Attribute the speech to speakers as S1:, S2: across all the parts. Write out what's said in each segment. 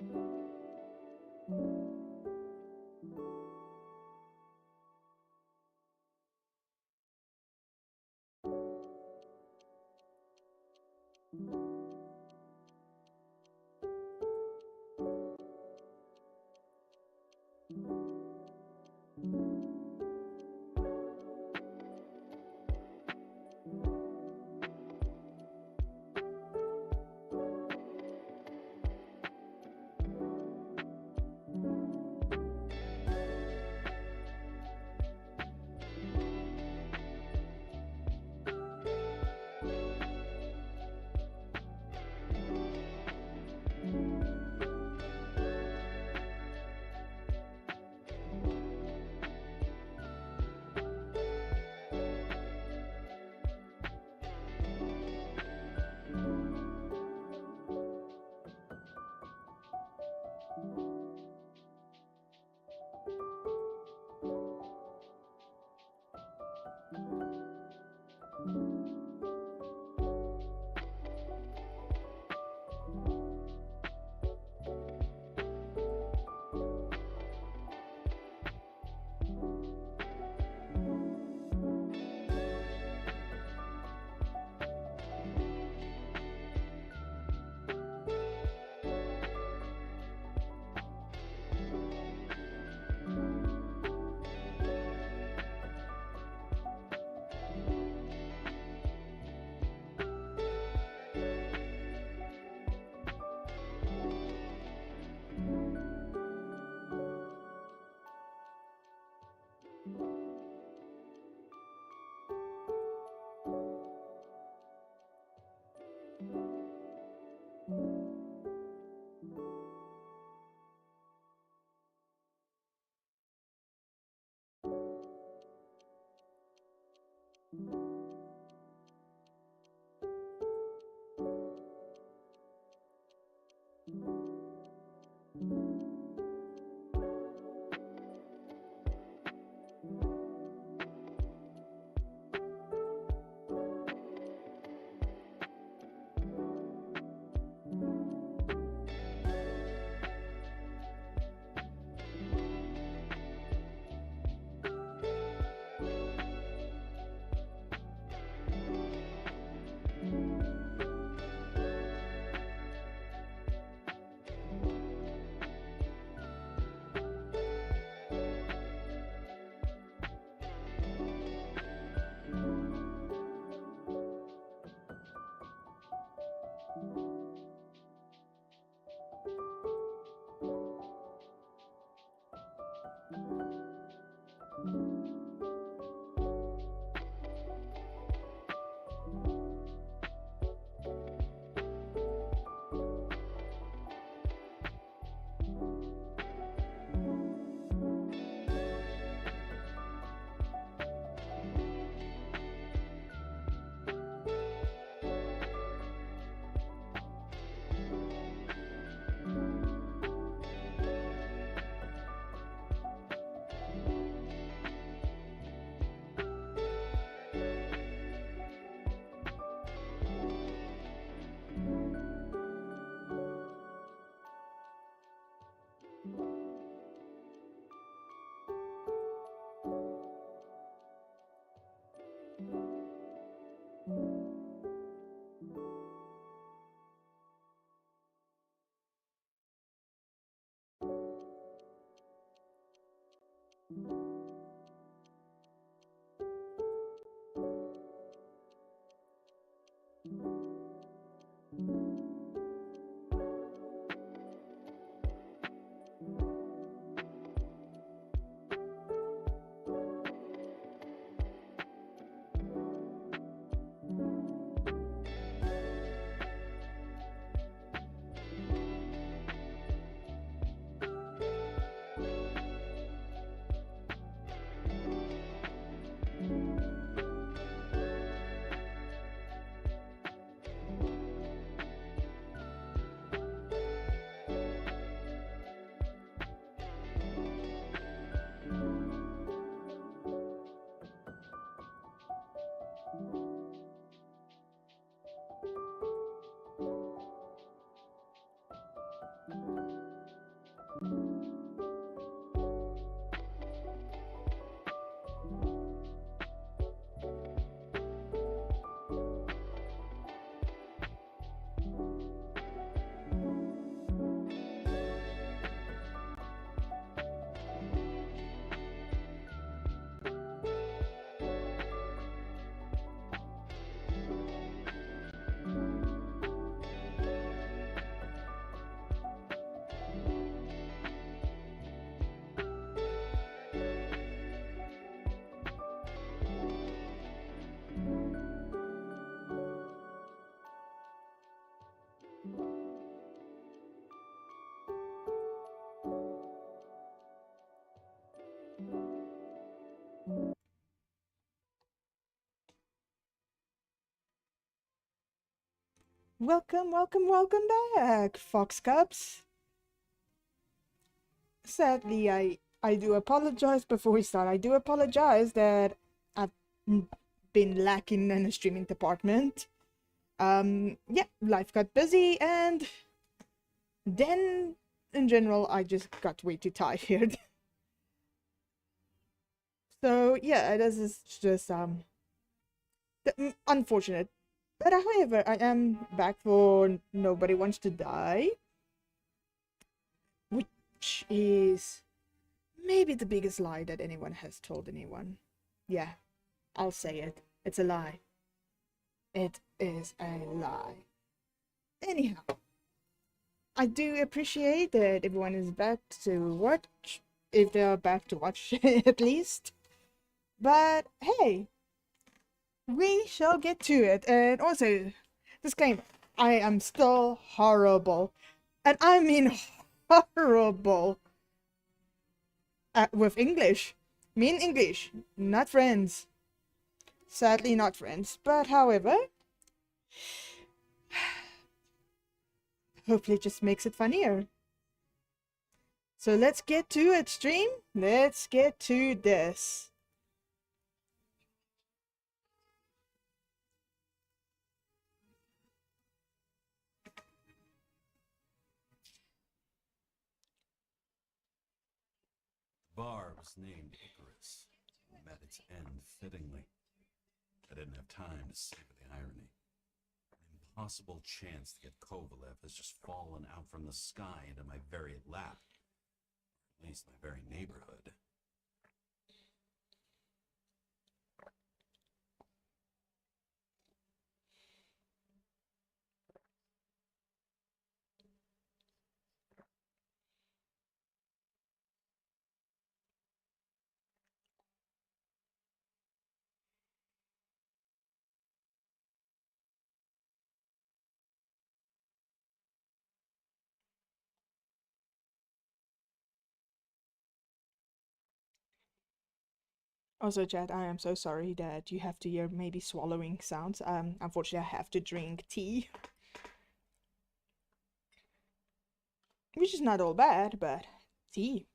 S1: you. Welcome, welcome, welcome back, Fox Cubs. Sadly, I do apologize before we start. I do apologize that I've been lacking in the streaming department. Yeah, life got busy, and then in general, I just got way too tired. So yeah, this is just unfortunate. But however, I am back for Nobody Wants to Die, which is maybe the biggest lie that anyone has told anyone. Yeah, I'll say it. It's a lie. It is a lie. Anyhow, I do appreciate that everyone is back to watch, if they are back to watch at least. But hey, we shall get to it. And also, disclaimer, I am still horrible. And I mean horrible with English. Mean English, not friends. Sadly, not friends. But however, hopefully it just makes it funnier. So let's get to it, stream. Let's get to this.
S2: Bar was named Icarus, and met its end fittingly. I didn't have time to savor the irony. An impossible chance to get Kovalev has just fallen out from the sky into my very lap. At least my very neighborhood.
S1: Also, chat, I am so sorry that you have to hear maybe swallowing sounds. Unfortunately, I have to drink tea. Which is not all bad, but tea.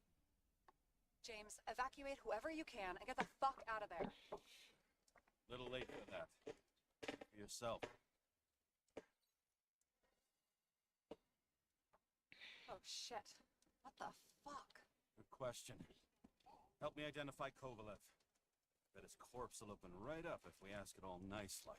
S3: James, evacuate whoever you can and get the fuck out of there.
S2: Little late for that. For yourself.
S3: Oh shit. What the fuck?
S2: Good question. Help me identify Kovalev. Bet his corpse will open right up if we ask it all nice-like.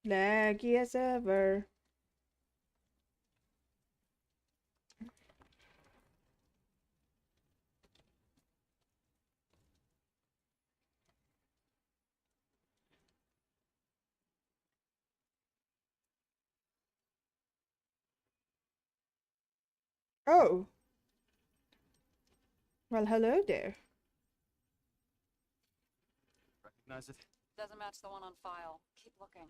S1: Laggy as ever. Oh. Well, hello there.
S2: Recognize it?
S3: Doesn't match the one on file. Keep looking.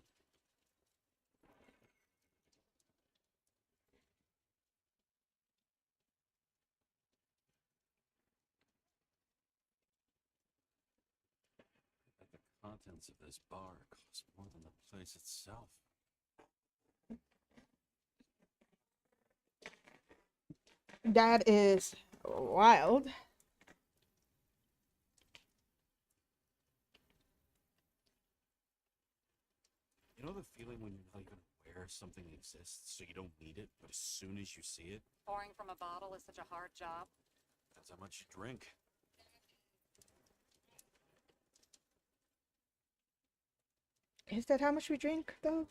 S2: Like the contents of this bar cost more than the place itself.
S1: That is wild.
S2: You know the feeling when you're not even aware something exists, so you don't need it, but as soon as you see it,
S3: Pouring from a bottle is such a hard job.
S2: that's how much you drink.
S1: Is that how much we drink, though?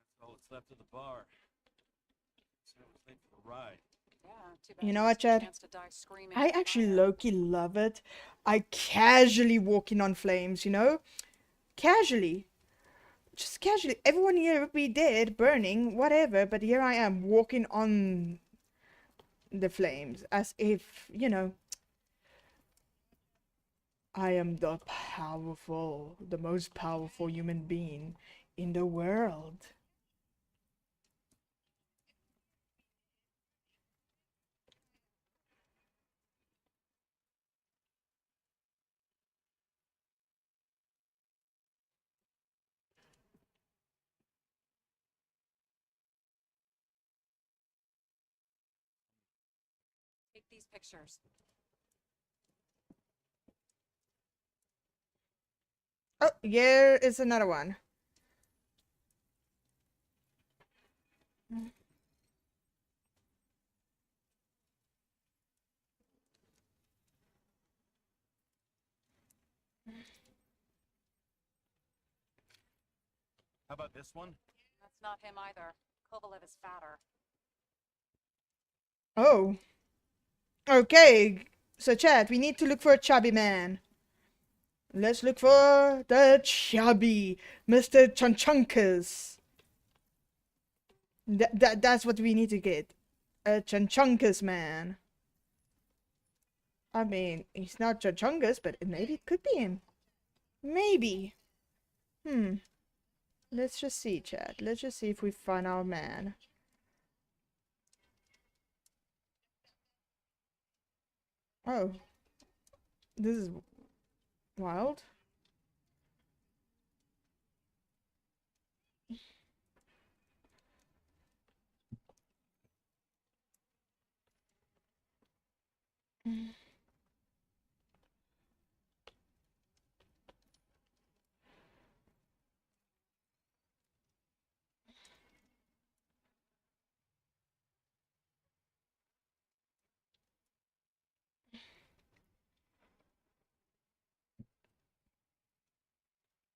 S2: That's all that's left of the bar. So I was late for the ride.
S3: Yeah, too bad
S1: You know
S3: you
S1: what,
S3: missed a
S1: Chad?
S3: chance to die screaming
S1: I
S3: in the
S1: actually
S3: fire.
S1: low-key love it. I casually walking on flames, you know? Casually. Just casually. Everyone here would be dead, burning, whatever, but here I am walking on the flames as if, you know, I am the most powerful human being in the world.
S3: Take these pictures.
S1: Oh, here is another one.
S2: How about this one?
S3: That's not him either. Kovalev is fatter.
S1: Oh. Okay. So, Chad, we need to look for a chubby man. Let's look for the chubby Mr. Chunchunkus. That's what we need to get. A Chunchunkus man. I mean, he's not Chunchungus, but maybe it could be him. Maybe. Let's just see, Chad. Let's just see if we find our man. Oh. This is wild.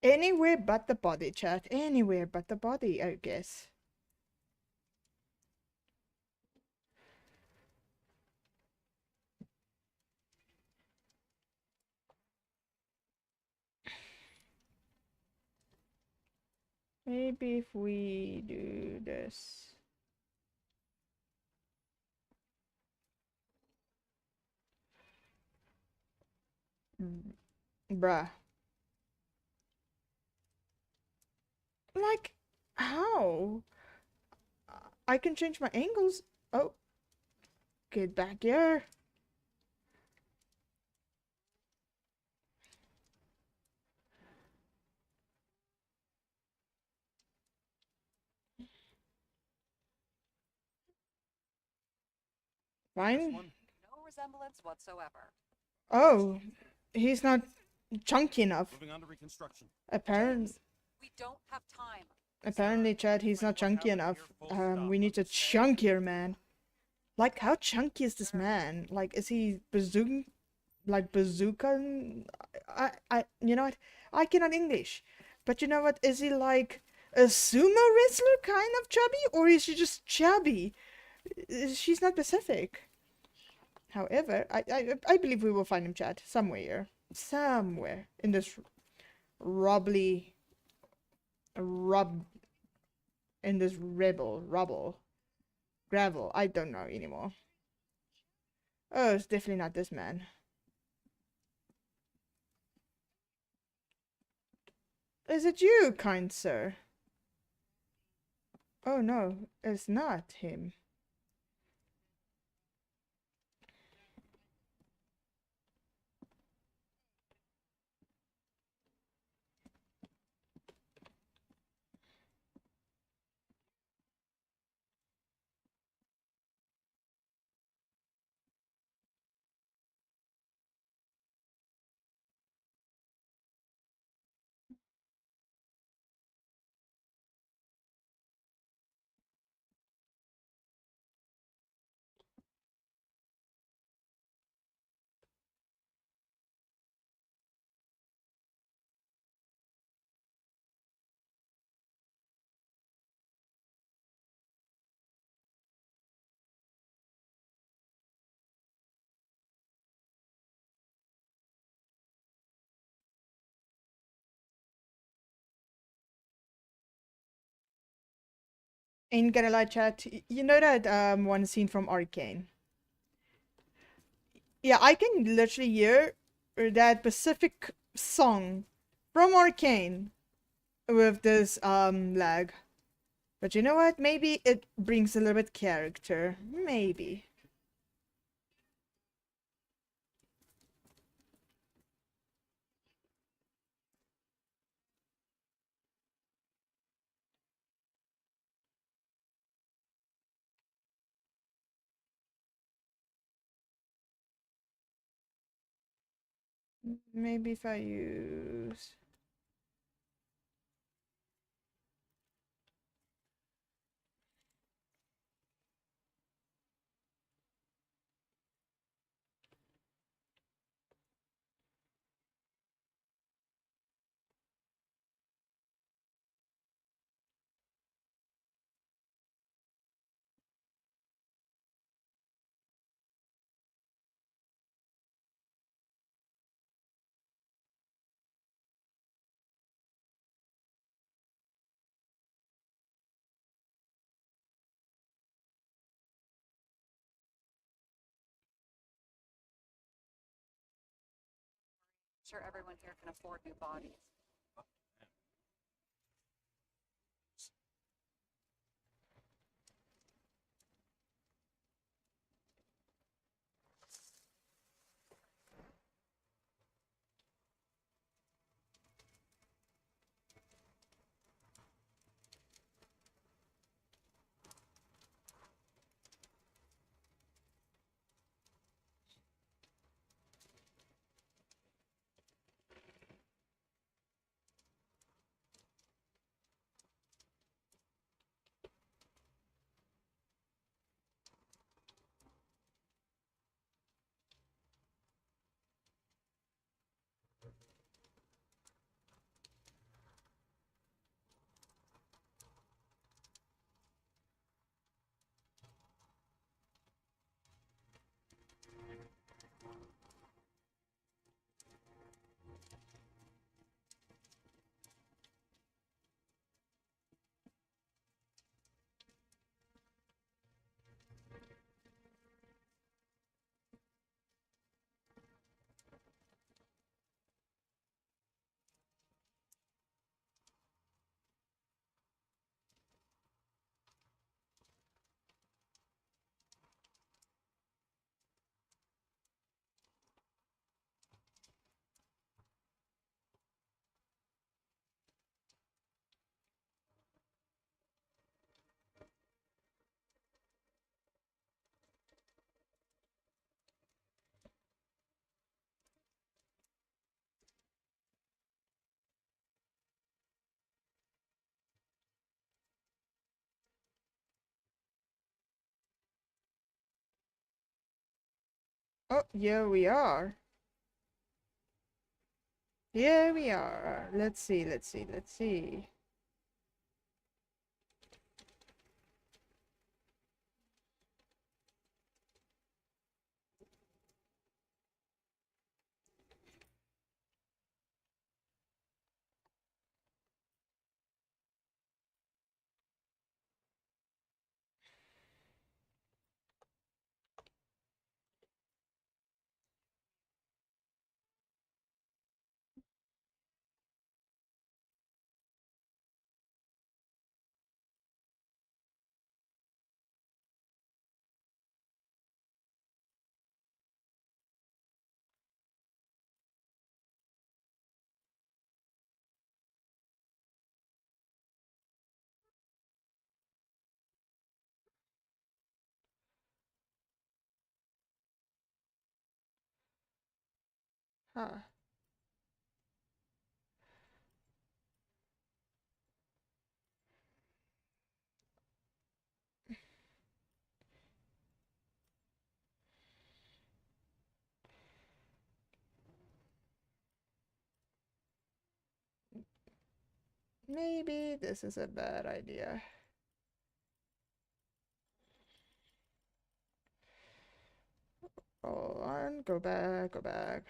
S1: Anywhere but the body, Chad. Anywhere but the body, I guess. Maybe if we do this. Bruh. Like, how? I can change my angles. Oh. Get back here.
S2: This
S1: Fine.
S2: one?
S3: No resemblance whatsoever.
S1: Oh. He's not chunky enough.
S2: Moving on to reconstruction.
S1: Apparently.
S3: We don't have time.
S1: Apparently, Chad, he's not chunky enough. We need a chunkier man. Like, how chunky is this man? Like, is he bazooka? You know what? I cannot English. But you know what? Is he like a sumo wrestler kind of chubby? Or is he just chubby? She's not specific. However, I believe we will find him, Chad. Somewhere. Somewhere in this rubbly... Rub... In this rubble. Gravel. I don't know anymore. Oh, it's definitely not this man. Is it you, kind sir? Oh no, it's not him. Ain't gonna lie, chat. You know that one scene from Arcane? Yeah, I can literally hear that specific song from Arcane with this lag. But you know what? Maybe it brings a little bit character. Maybe. Maybe if I use...
S3: Sure, everyone here can afford new bodies.
S1: Oh, here we are. Here we are. Let's see, let's see, let's see. Huh. Maybe this is a bad idea. Hold on, go back, go back.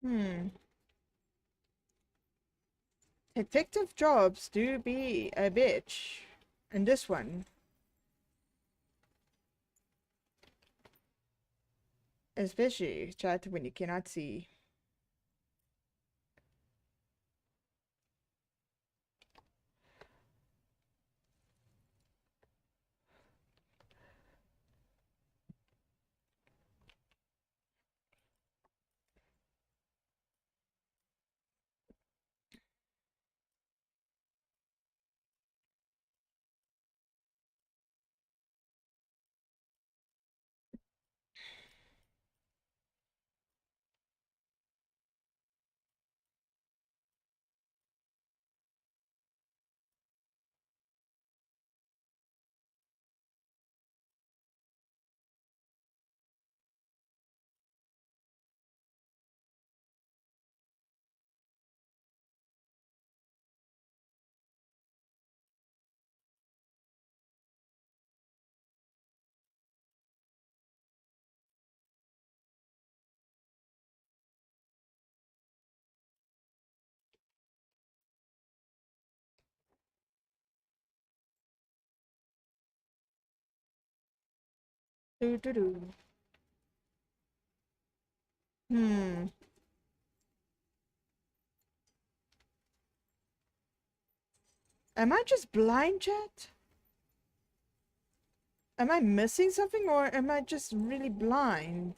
S1: Hmm. Detective jobs do be a bitch. And this one, especially chat when you cannot see. Do do do. Hmm. Am I just blind, chat? Am I missing something or am I just really blind?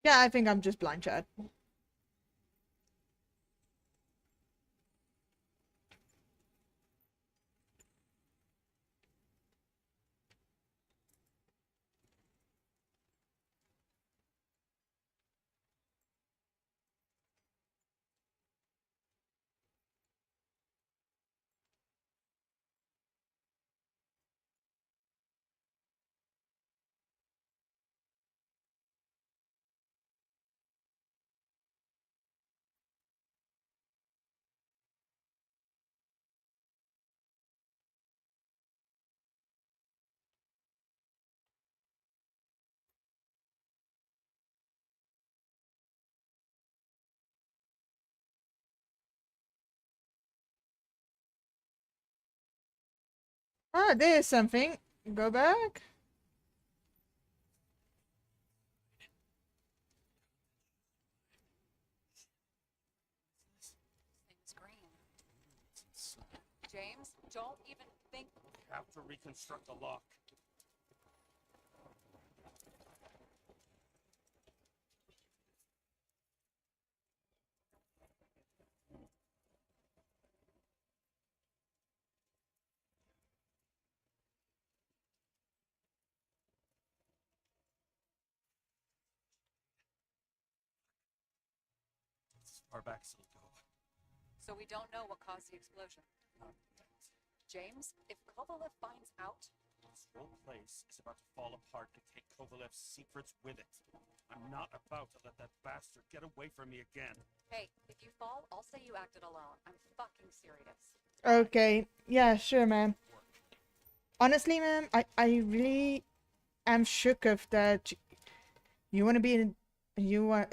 S1: Yeah, I think I'm just blind, chat. Ah, there's something. Go back.
S3: Thing's green. James, don't even think.
S4: Have to reconstruct the lock. As far back as it'll go.
S3: So we don't know what caused the explosion.
S4: Not yet.
S3: James, if Kovalev finds out.
S4: This whole place is about to fall apart and take Kovalev's secrets with it. I'm not about to let that bastard get away from me again.
S3: Hey, if you fall, I'll say you acted alone. I'm fucking serious.
S1: Okay. Yeah, sure, ma'am. Honestly, ma'am, I really am shook of that. You want to be in. You want.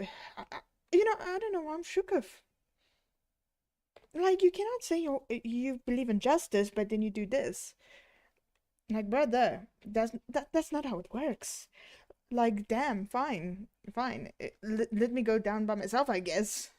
S1: You know, I don't know. I'm shook of. Like, you cannot say you believe in justice, but then you do this. Like, brother, that's not how it works. Like, damn, fine, fine. Let me go down by myself, I guess.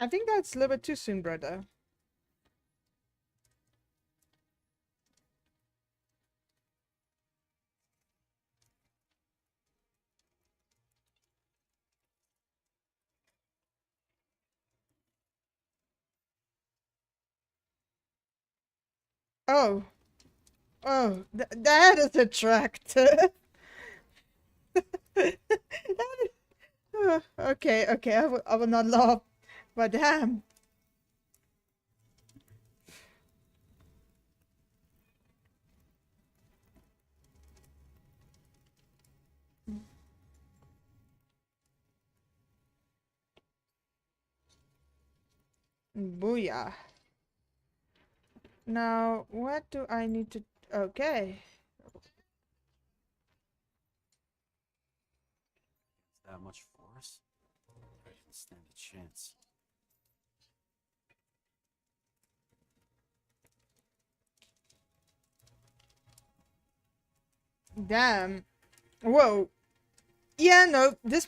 S1: I think that's a little bit too soon, brother. Oh. Oh, that is attractive. Okay, okay, I will not laugh. But damn. Booyah. Now, what do I need to... Okay.
S2: That much force? I didn't stand a chance.
S1: Damn. Whoa. Yeah, no, this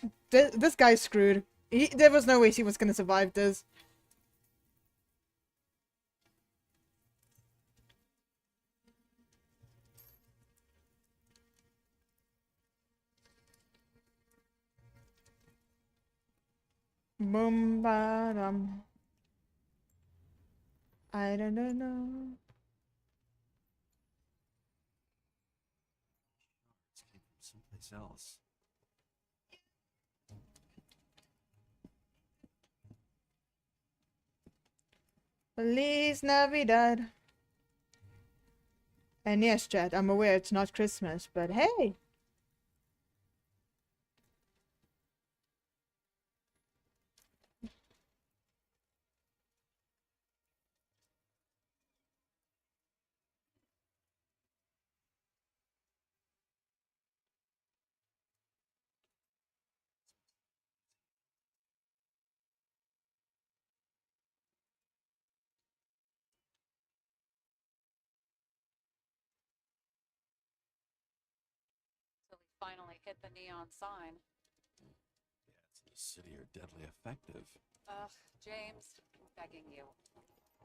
S1: guy's screwed. There was no way he was gonna survive this. Boom ba dum. I don't know.
S2: It came from someplace else.
S1: Feliz Navidad. And yes, Chad, I'm aware it's not Christmas, but hey.
S3: So we finally hit the neon sign.
S2: The ads in the city are deadly effective.
S3: Ugh, James, I'm begging you.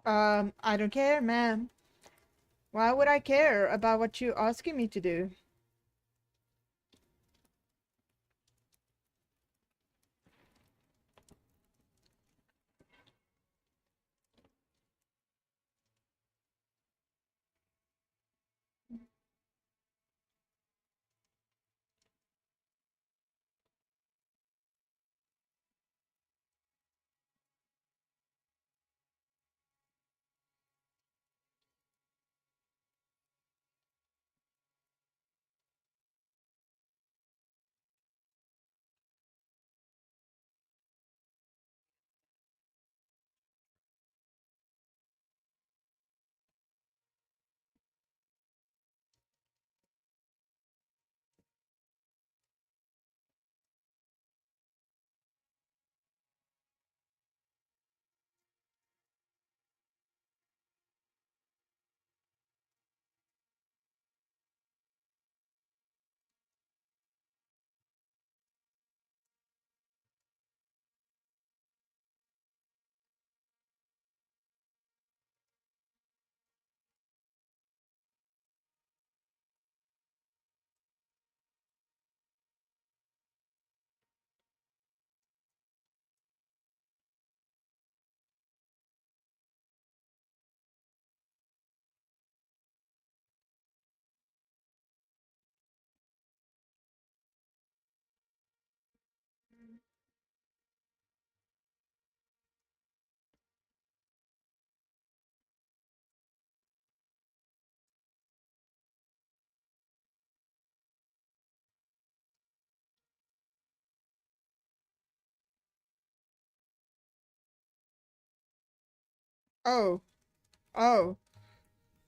S1: I don't care, ma'am. Why would I care about what you're asking me to do? Oh, oh.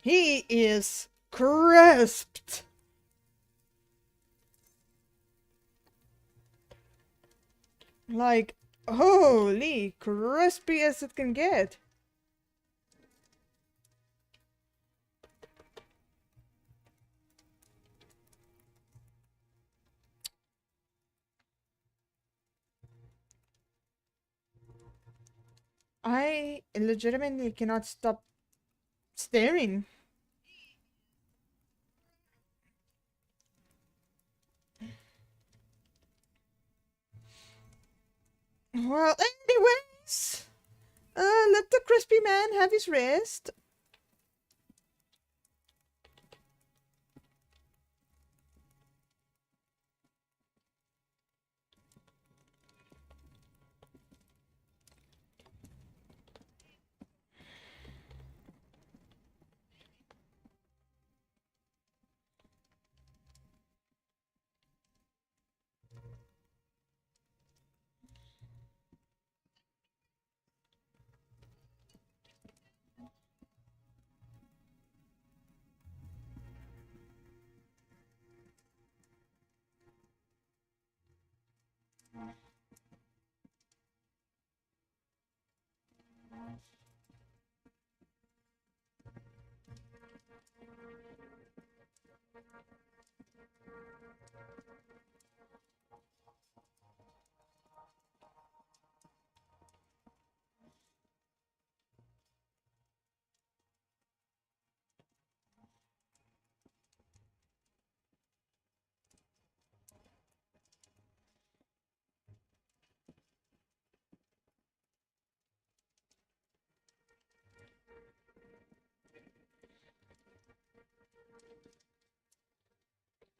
S1: He is crisped. Like, holy, crispy as it can get. I legitimately cannot stop staring. Well, anyways, let the crispy man have his rest.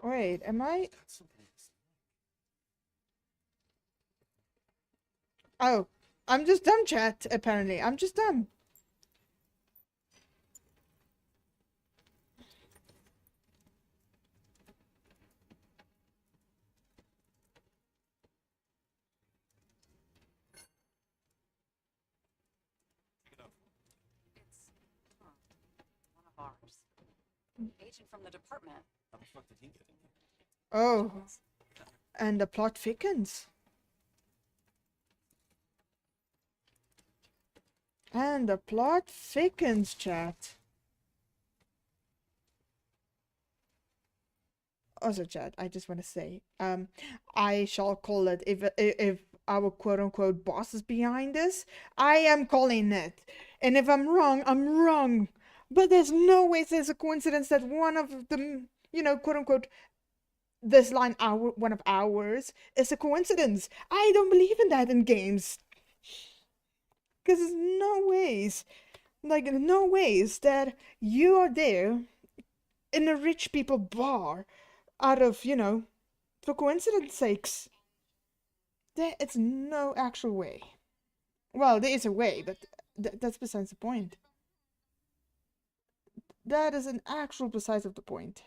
S1: Wait, am I?
S4: That's something else.
S1: Oh, I'm just dumb, chat. Apparently, I'm just dumb.
S4: Pick it up.
S3: It's one of ours. Agent from the department.
S4: How the fuck did he get in here?
S1: Oh, and the plot thickens. And the plot thickens, chat. Also, chat, I just want to say, I shall call it if our quote unquote boss is behind this. I am calling it, and if I'm wrong, I'm wrong. But there's no way there's a coincidence that one of them, quote unquote, this line one of ours is a coincidence. I don't believe in that in games, because there's no ways, like no ways that you are there in a rich people bar out of, for coincidence sakes. It's no actual way. Well, there is a way, but that's besides the point. That is an actual besides of the point.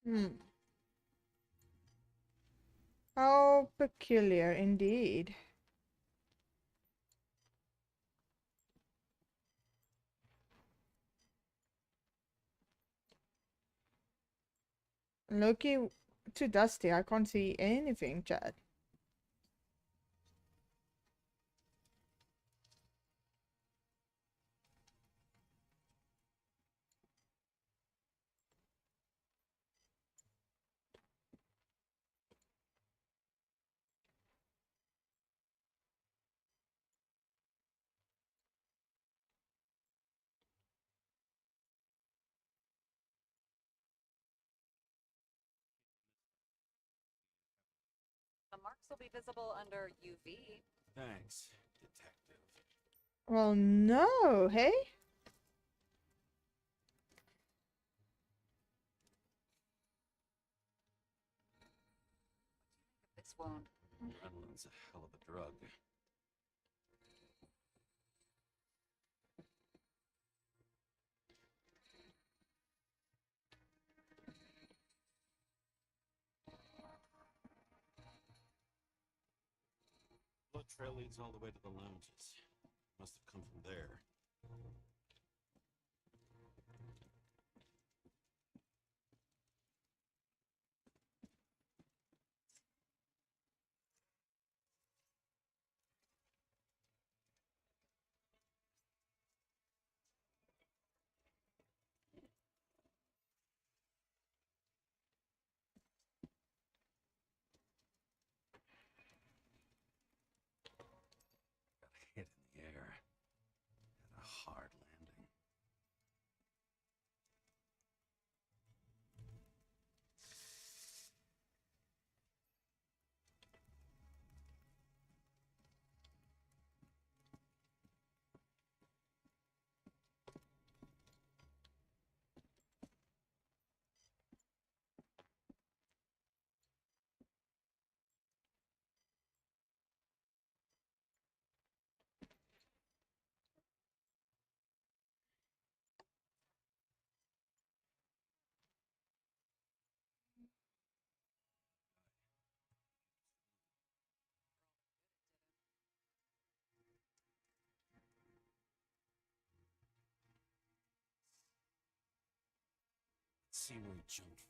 S1: Hmm. How peculiar indeed. Loki, too dusty. I can't see anything, chat.
S3: The marks will be visible under UV.
S2: Thanks, detective.
S1: Well, no, hey?
S3: this wound.
S2: Adrenaline's a hell of a drug. Blood trail leads all the way to the lounges. Must have come from there. Got hit in the air. Had a hard landing. Let's see where he jumped from.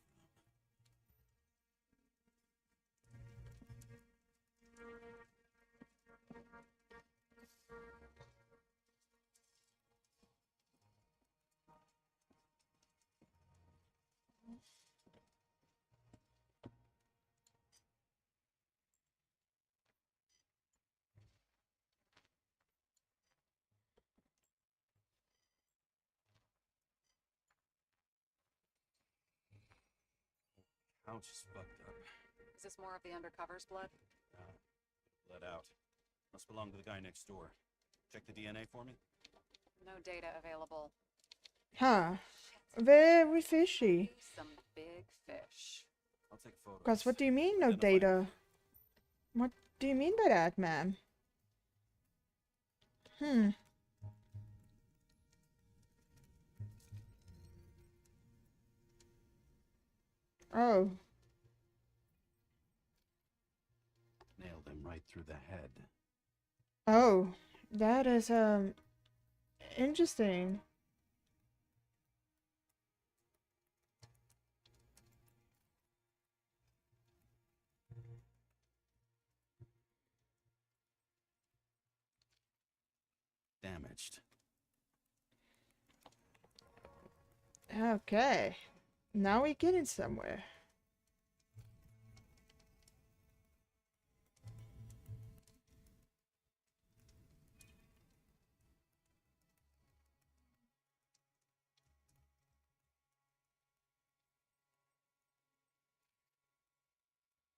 S2: Couch is fucked up.
S3: Is this more of the undercover's blood?
S2: Let out. Must belong to the guy next door. Check the DNA for me.
S3: No data available.
S1: Huh. Very fishy.
S3: Some big fish.
S2: I'll take photos.
S1: Because what do you mean, no
S2: Identify
S1: data? What do you mean by that, ma'am? Oh.
S2: Nailed him right through the head.
S1: Oh. That is, interesting.
S2: Damaged.
S1: Okay. Now we're getting somewhere.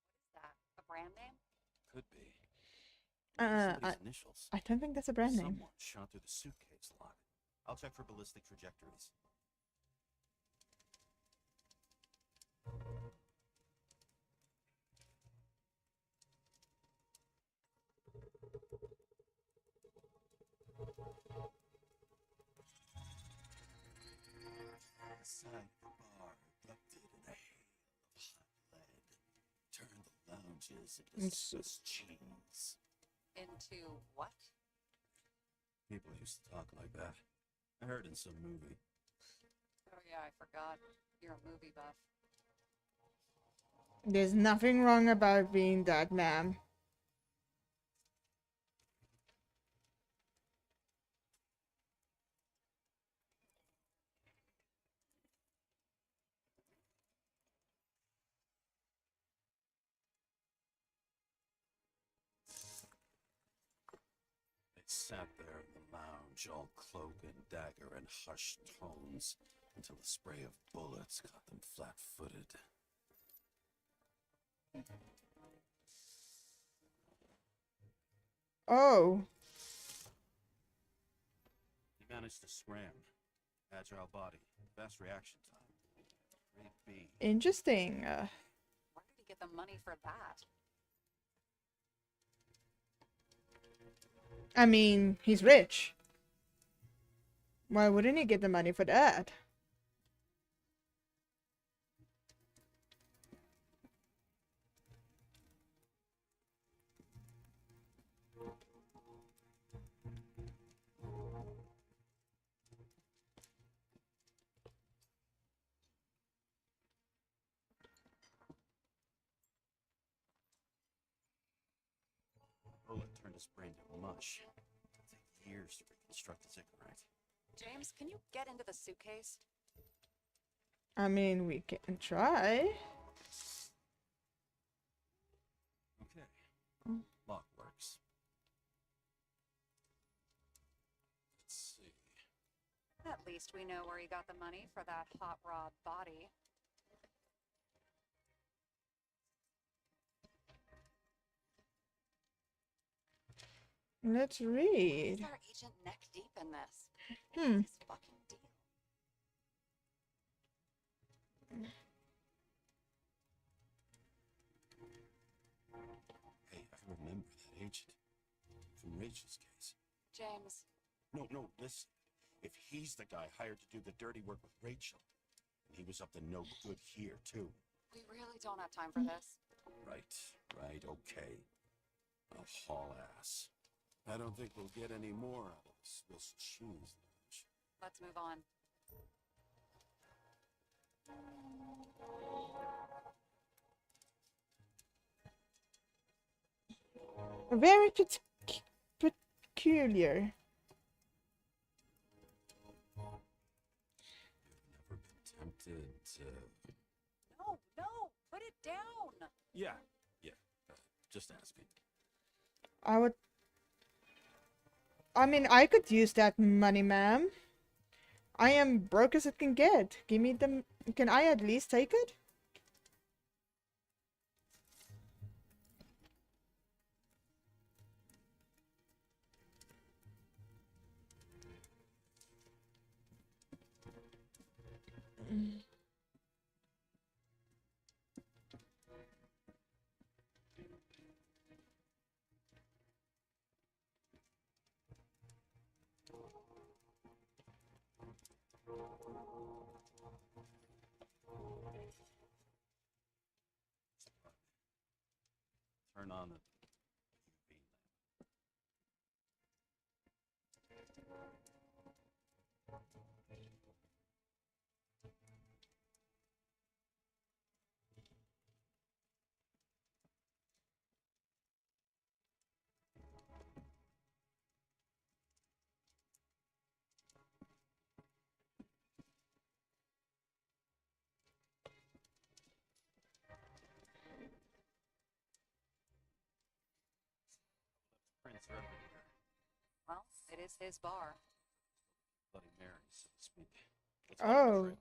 S3: What is that? A brand name?
S2: Could be.
S1: I
S2: Somebody's initials.
S1: don't think that's a brand name.
S2: Someone shot through the suitcase lock. I'll check for ballistic trajectories. Side of the bar erupted in a hail of hot lead. Turned the lounges into Swiss cheese.
S3: Into what?
S2: People used to talk like that. I heard in some movie.
S3: Oh yeah, I forgot. You're a movie buff.
S1: There's nothing wrong about being that, ma'am.
S2: They sat there in the lounge, all cloak and dagger and hushed tones, until the spray of bullets caught them flat-footed.
S1: Oh.
S2: He managed to scram. Agile body, fast reaction time. Grade B.
S1: Interesting.
S3: Where did he get the money for that?
S1: I mean, he's rich. Why wouldn't he get the money for that?
S2: Bullet turned his brain to mush. It'll take years to reconstruct the ziggurat.
S3: James, can you get into the suitcase?
S1: I mean, we can try.
S2: Okay. Lock works. Let's see.
S3: At least we know where he got the money for that hot rod body.
S1: Let's read.
S3: Is our agent neck deep in this?
S1: Hmm.
S3: This fucking deal.
S2: Hey, I remember that agent. From Rachel's case.
S3: James,
S2: No, listen. If he's the guy hired to do the dirty work with Rachel, and he was up to no good here, too.
S3: we really don't have time for this.
S2: Right, okay. I'll haul ass. I don't think we'll get any more out of this Swiss cheese lunch.
S3: Let's move on.
S1: Very peculiar.
S2: You've never been tempted to...
S3: No, put it down.
S2: Yeah. Just asking.
S1: I mean, I could use that money, ma'am. I am broke as it can get. Give me the... Can I at least take it?
S2: Turn on the UV lamp. Prince are everywhere.
S3: Well, it is his bar.
S2: Bloody Mary, so to speak. Let's follow the
S1: Oh.
S2: trail.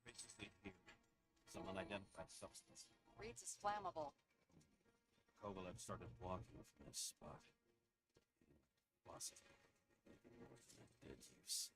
S2: Traces lead here. Some unidentified substance.
S3: Reed's is flammable.
S2: Kovalev started walking from this spot. Lost it. Did you see?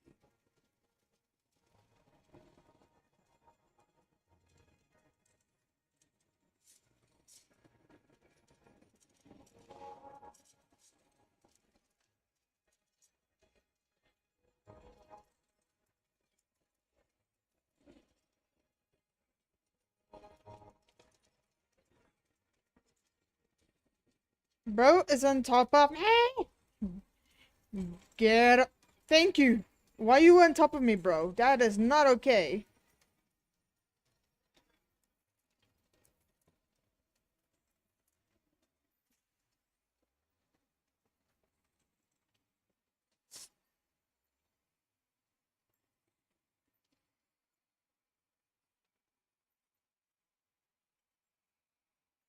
S1: Bro is on top of me. Get... Thank you. Why you on top of me, bro? That is not okay.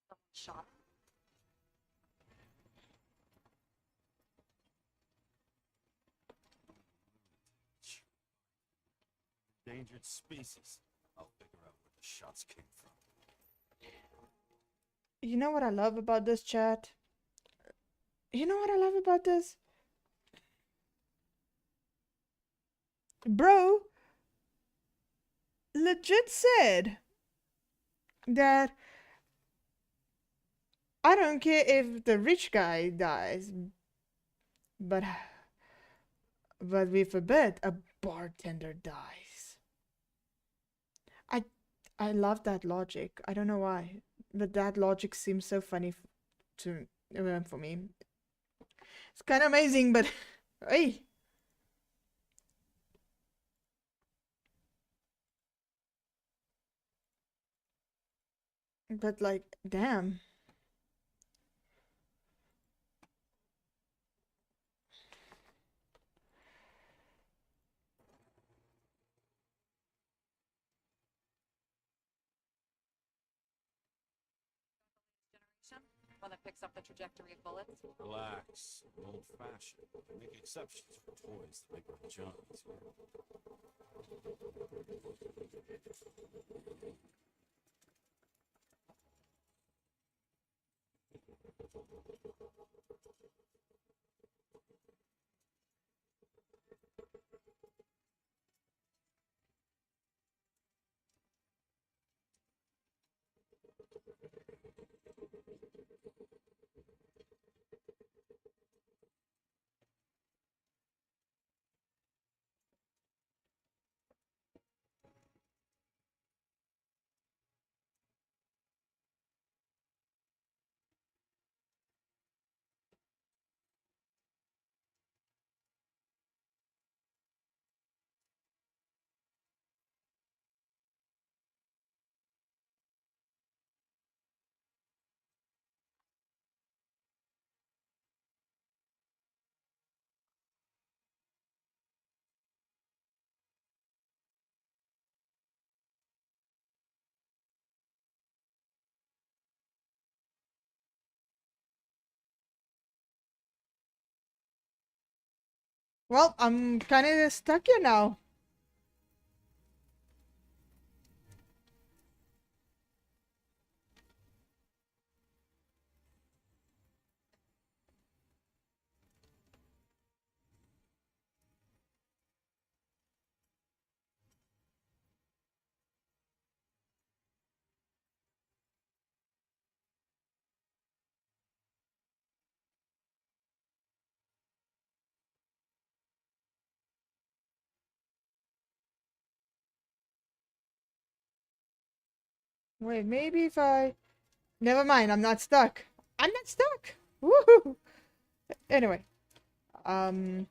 S3: Someone shot him.
S2: Endangered species. I'll figure out where the shots came from.
S1: You know what I love about this chat? You know what I love about this? Bro legit said that I don't care if the rich guy dies, but we forbid a bartender dies. I I love that logic. I don't know why, but that logic seems so funny to for me. It's kind of amazing, but hey. But like, damn.
S3: Generation? One that picks up the trajectory of bullets?
S2: Relax. Old-fashioned. Make exceptions for toys that make my job easier.
S1: Well, I'm kind of stuck here now. Wait, maybe if I... Never mind, I'm not stuck. I'm not stuck! Woohoo! Anyway. Um...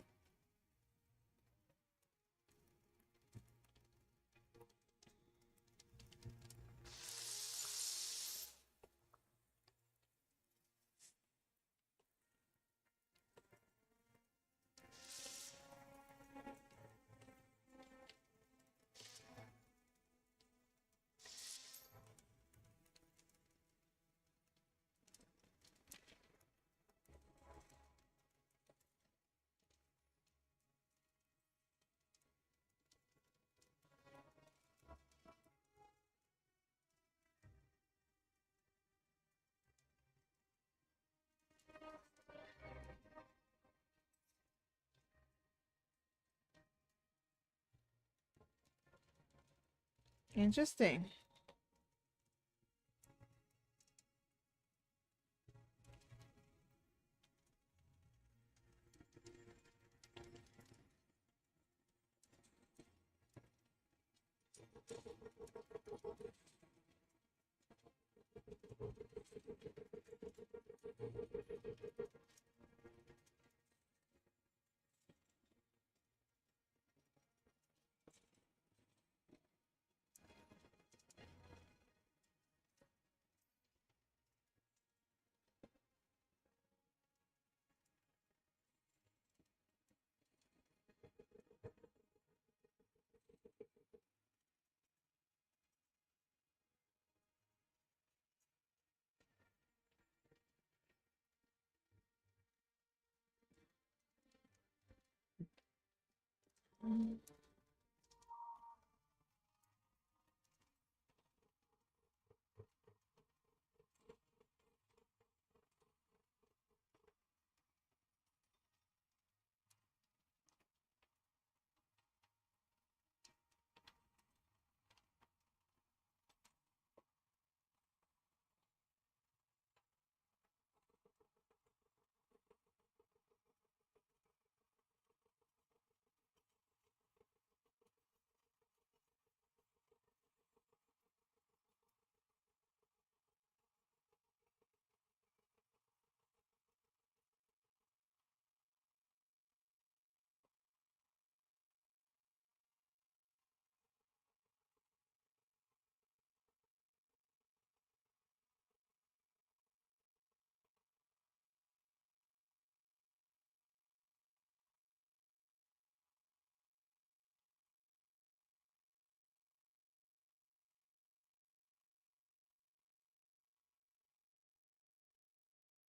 S1: Interesting.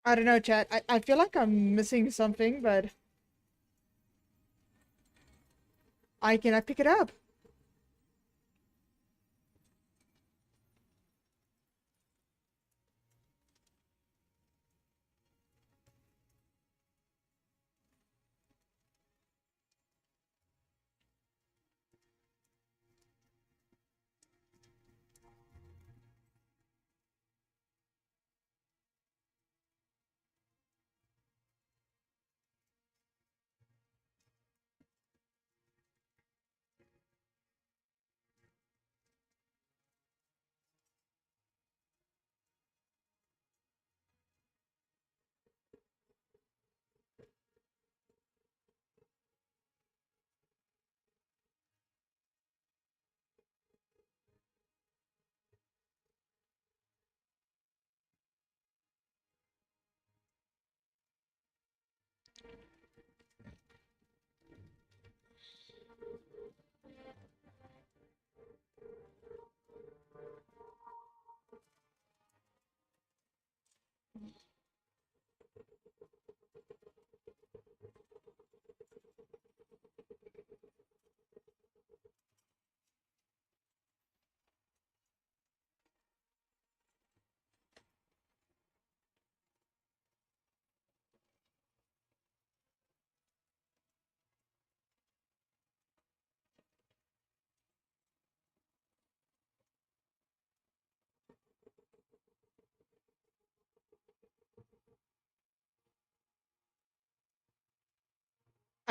S1: I don't know, chat. I feel like I'm missing something, but I cannot pick it up.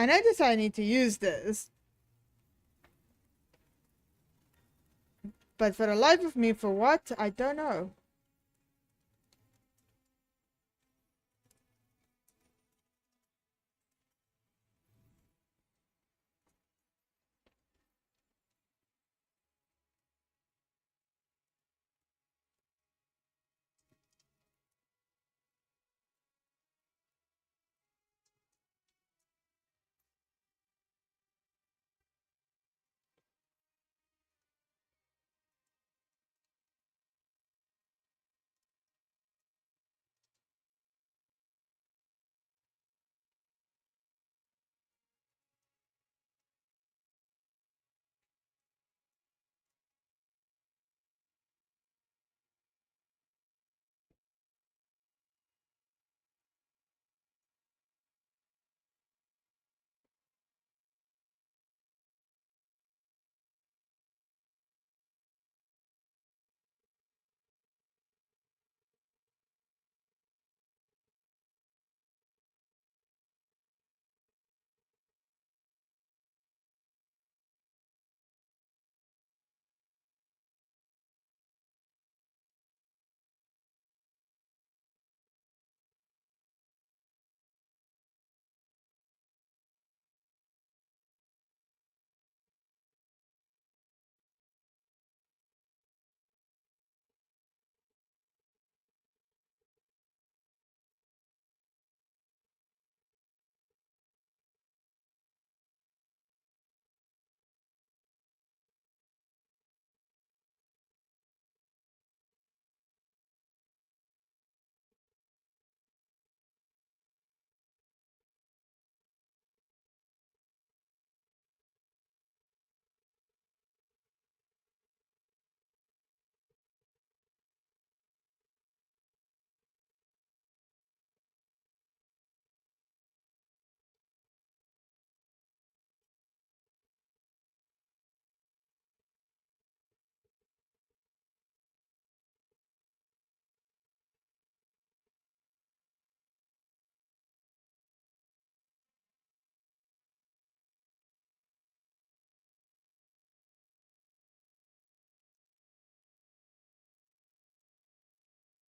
S1: I notice I need to use this. But for the life of me, for what? I don't know.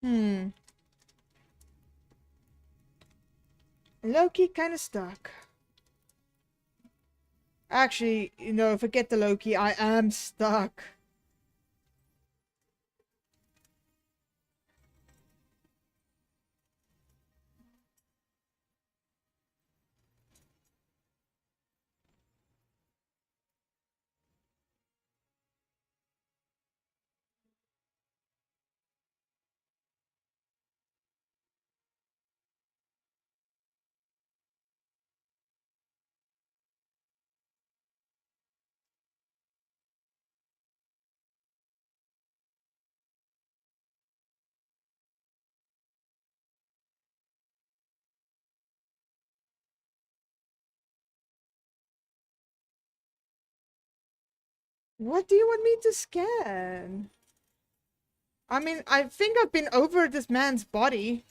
S1: Hmm. Loki kind of stuck. Actually, forget the Loki. I am stuck. What do you want me to scan? I mean, I think I've been over this man's body.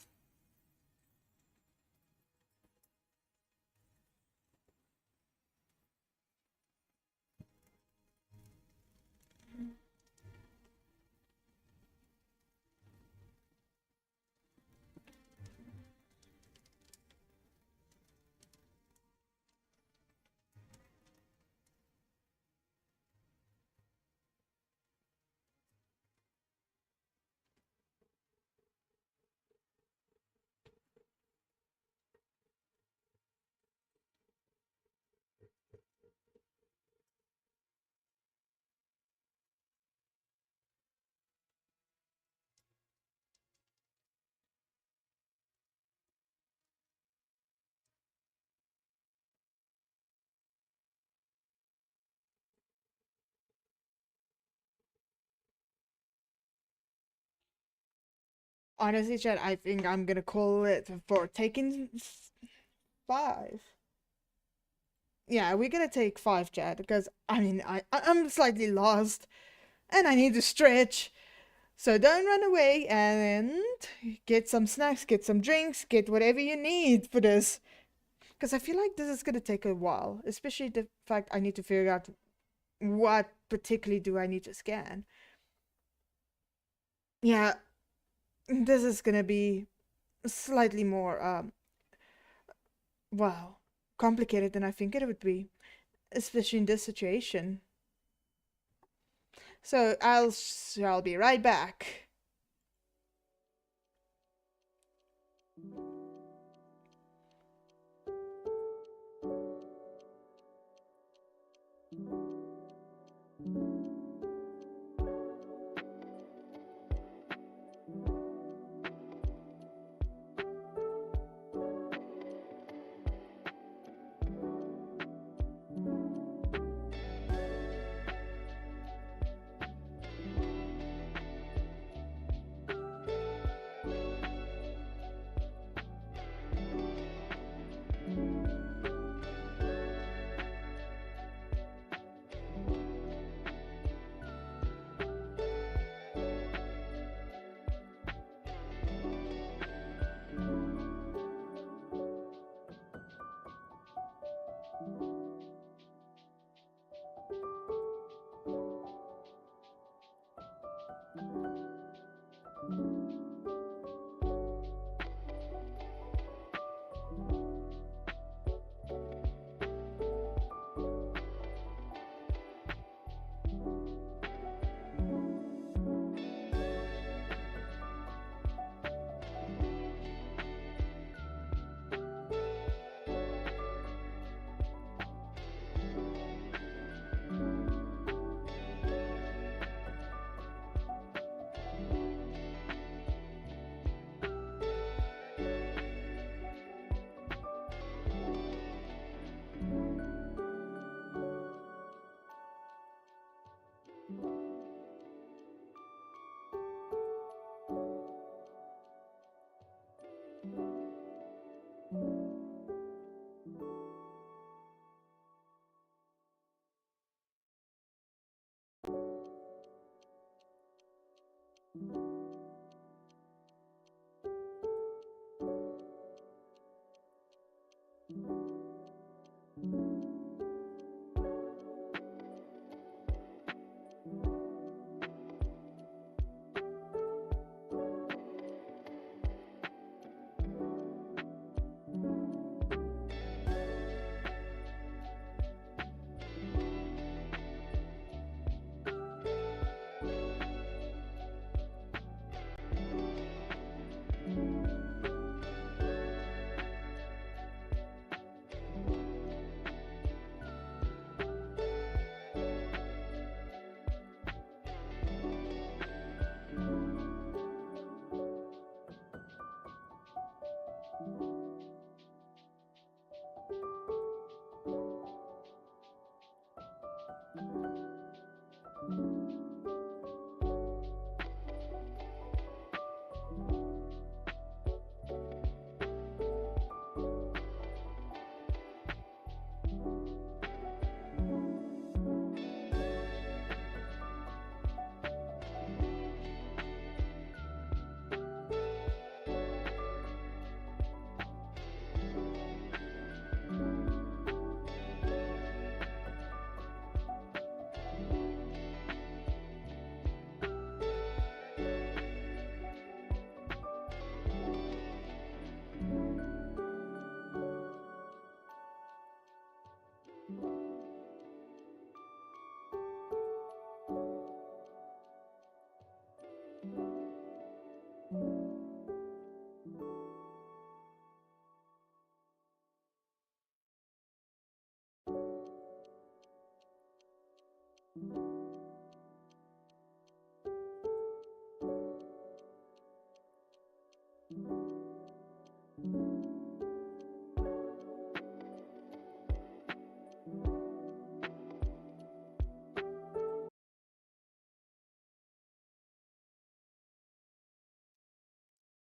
S1: Honestly, Chad, I think I'm gonna call it for taking 5. Yeah, we're gonna take 5, Chad, because I mean, I'm slightly lost, and I need to stretch. So don't run away and get some snacks, get some drinks, get whatever you need for this. Because I feel like this is gonna take a while, especially the fact I need to figure out what particularly do I need to scan. Yeah, this is gonna be slightly more, well, complicated than I think it would be, especially in this situation. So I'll be right back.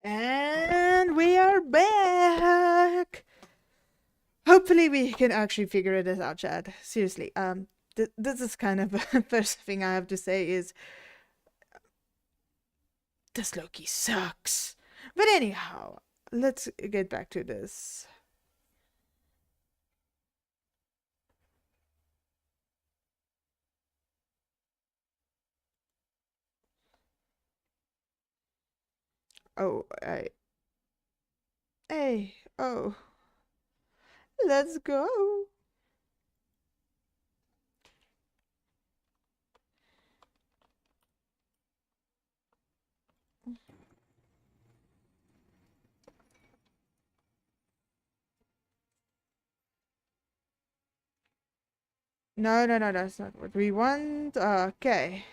S1: And we are back. Hopefully we can actually figure this out, Chad. Seriously, this is kind of the first thing I have to say is this Loki sucks. But anyhow, let's get back to this. Oh, hey, oh, let's go. No, no, no, that's not what we want. Okay.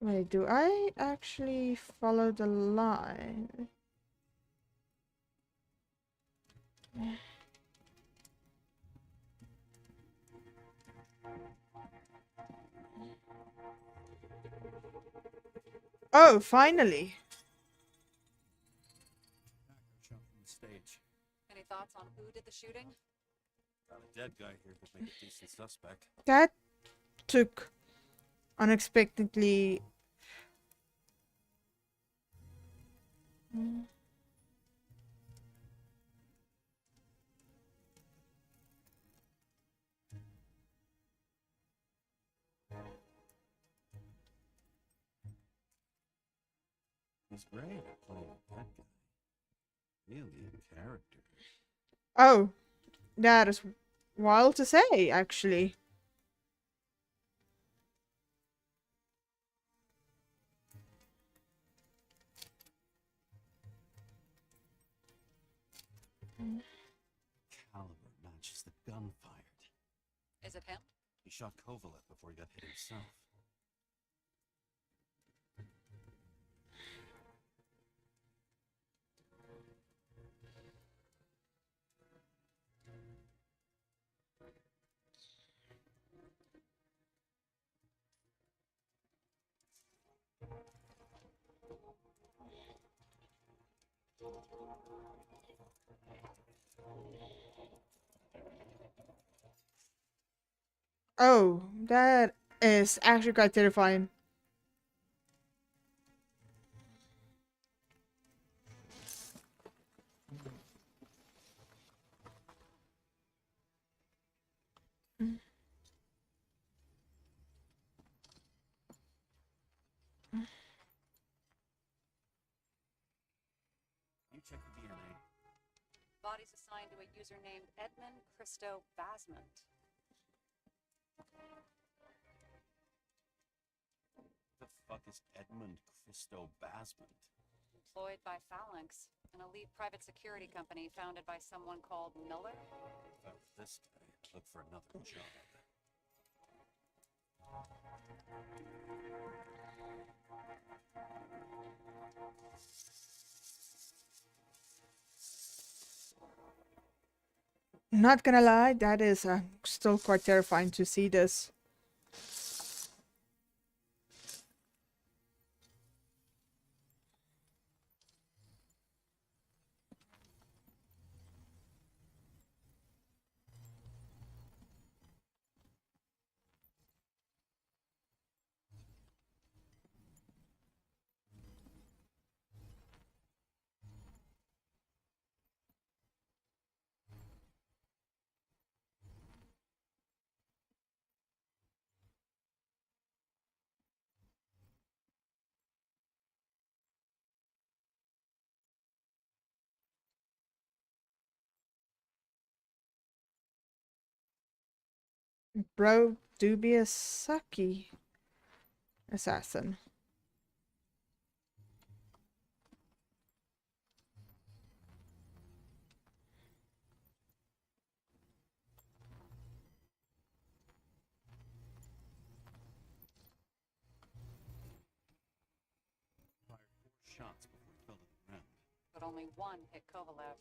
S1: Wait, do I actually follow the line? Oh, finally.
S2: Shot from the stage.
S3: Any thoughts on who did the shooting?
S2: Got a dead guy here could make a decent suspect.
S1: That took unexpectedly.
S2: He's great at playing that guy. Really a character.
S1: Oh, that is wild to say, actually.
S2: Caliber matches the gun fired.
S3: Is it him?
S2: He shot Kovalev before he got hit himself.
S1: Oh, that is actually quite terrifying.
S2: You check the DNA.
S3: Body's assigned to a user named Edmund Christo Basment.
S2: The fuck is Edmund Christo Basment?
S3: Employed by Phalanx, an elite private security company founded by someone called Miller.
S2: If I were this guy, I'd look for another job.
S1: Not gonna lie, that is still quite terrifying to see this. Bro, do be a sucky assassin.
S2: Fired 4 shots before he fell to the ground.
S3: But only one hit Kovalev.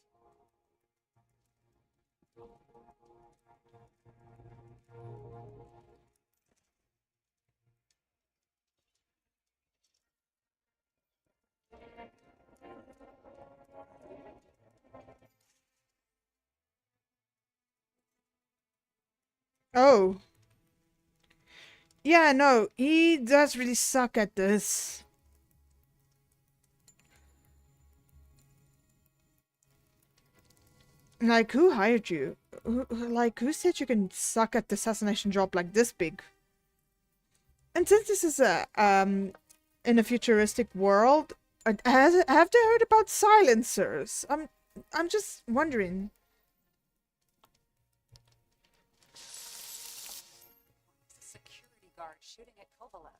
S1: Oh. Yeah, no, he does really suck at this. Like, who hired you? Who said you can suck at the assassination job like this big? And since this is in a futuristic world, have they heard about silencers? I'm just wondering.
S3: The security guard shooting at Kovalev.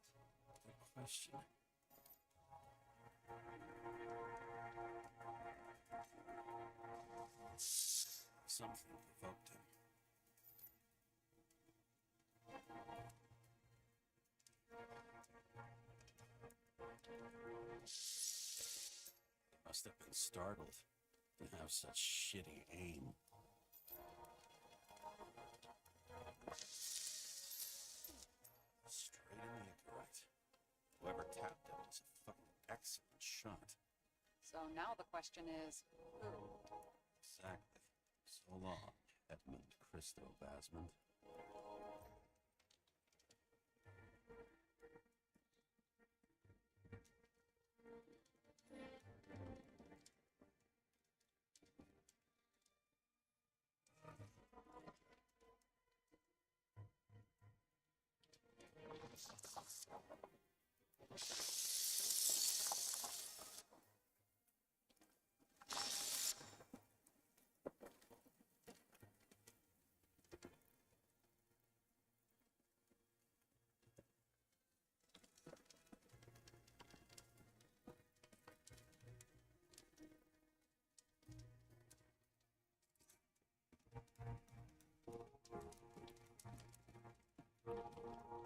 S2: Good question. Something provoked him. He must have been startled to have such shitty aim. Straight in the upright. Whoever tapped him was a fucking excellent shot.
S3: So now the question is, who?
S2: Exactly. So long, Edmund Christo Basman.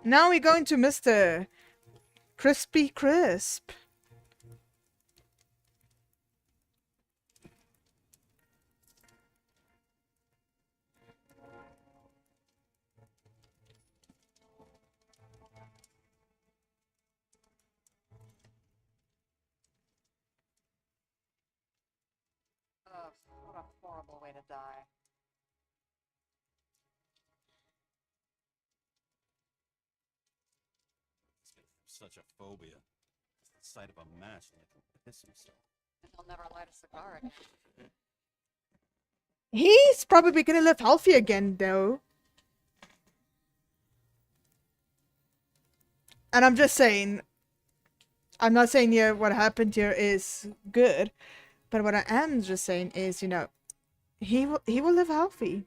S1: Now we're going to Mr. Crispy Crisp.
S3: Ugh, what a horrible way to die.
S2: He's gonna have such a phobia. It's the sight of a match and he can piss himself.
S3: And he'll never light a cigar again.
S1: He's probably gonna live healthy again, though. And I'm just saying, I'm not saying here what happened here is good, but what I am just saying is, you know, he will live healthy.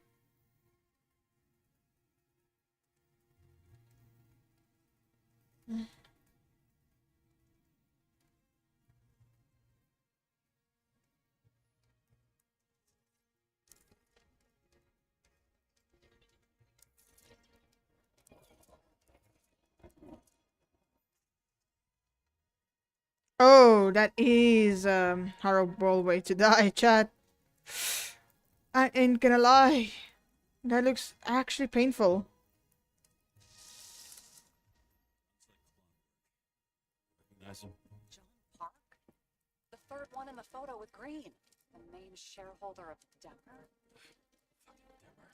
S1: Oh, that is horrible way to die, chat. I ain't gonna lie. That looks actually painful.
S2: Recognize him?
S3: John Park? The third one in the photo with Green. The main shareholder of Denver?
S2: Fucking Denver.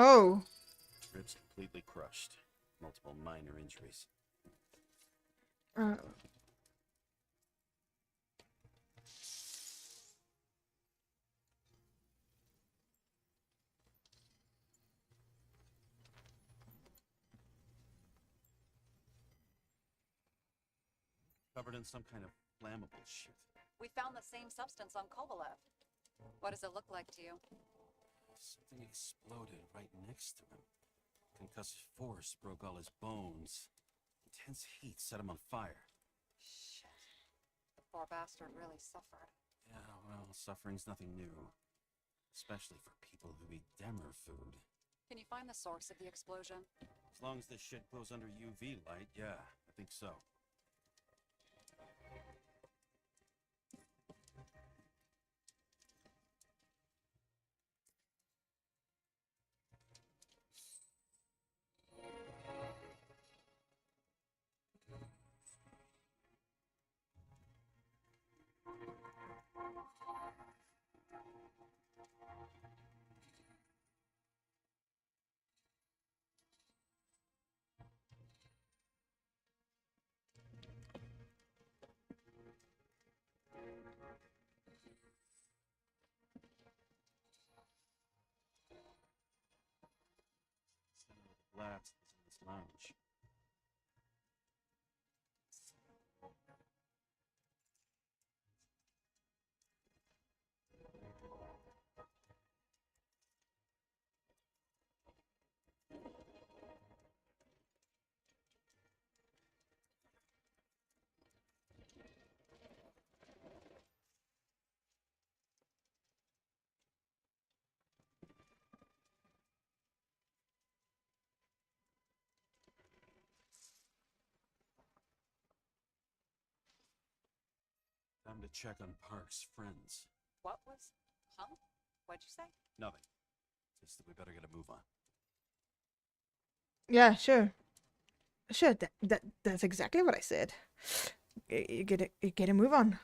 S1: Oh,
S2: Ribs completely crushed. Multiple minor injuries.
S1: uh,
S2: Covered in some kind of flammable shit.
S3: We found the same substance on Kovalev. What does it look like to you?
S2: Something exploded right next to him. Concussive force broke all his bones. Intense heat set him on fire.
S3: Shit. The poor bastard really suffered.
S2: Yeah, well, suffering's nothing new. Especially for people who eat Demer food.
S3: Can you find the source of the explosion?
S2: As long as this shit glows under UV light, yeah, I think so. Blast is in this lounge. Time to check on Park's friends.
S3: What was? Huh? What'd you say?
S2: Nothing. Just that we better get a move on.
S1: Yeah, sure. Sure, that's exactly what I said. You get a move on.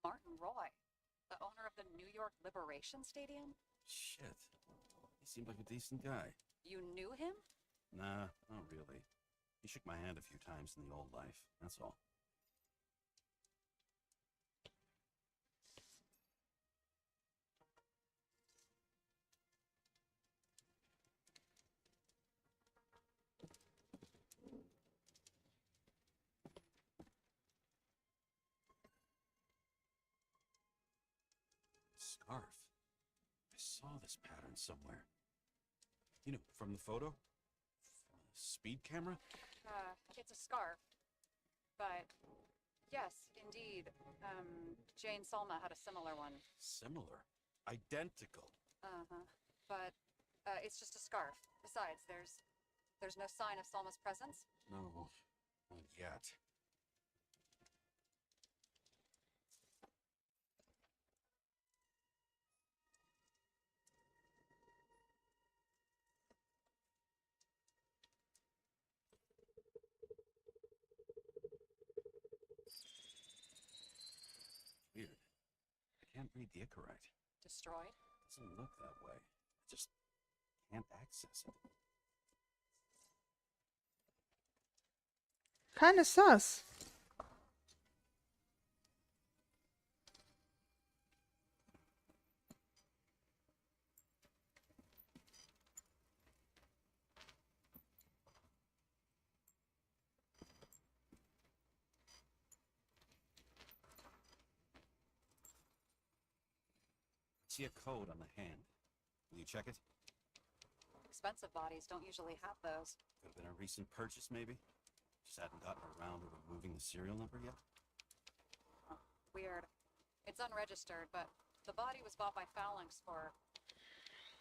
S3: Martin Roy, the owner of the New York Liberation Stadium?
S2: Shit. He seemed like a decent guy.
S3: You knew him?
S2: Nah, not really. He shook my hand a few times in the old life, that's all. Scarf. I saw this pattern somewhere. You know, from the photo? From the speed camera?
S3: It's a scarf. But, yes, indeed. Jane Salma had a similar one.
S2: Similar. Identical.
S3: Uh-huh. But, it's just a scarf. Besides, there's no sign of Salma's presence?
S2: No, not yet. Weird. I can't read the Icarite.
S3: Destroyed?
S2: Doesn't look that way. I just can't access it.
S1: Kinda sus.
S2: See a code on the hand. Will you check it?
S3: Expensive bodies don't usually have those.
S2: Could have been a recent purchase, maybe? Just hadn't gotten around to removing the serial number yet?
S3: Weird. It's unregistered, but the body was bought by Phalanx for...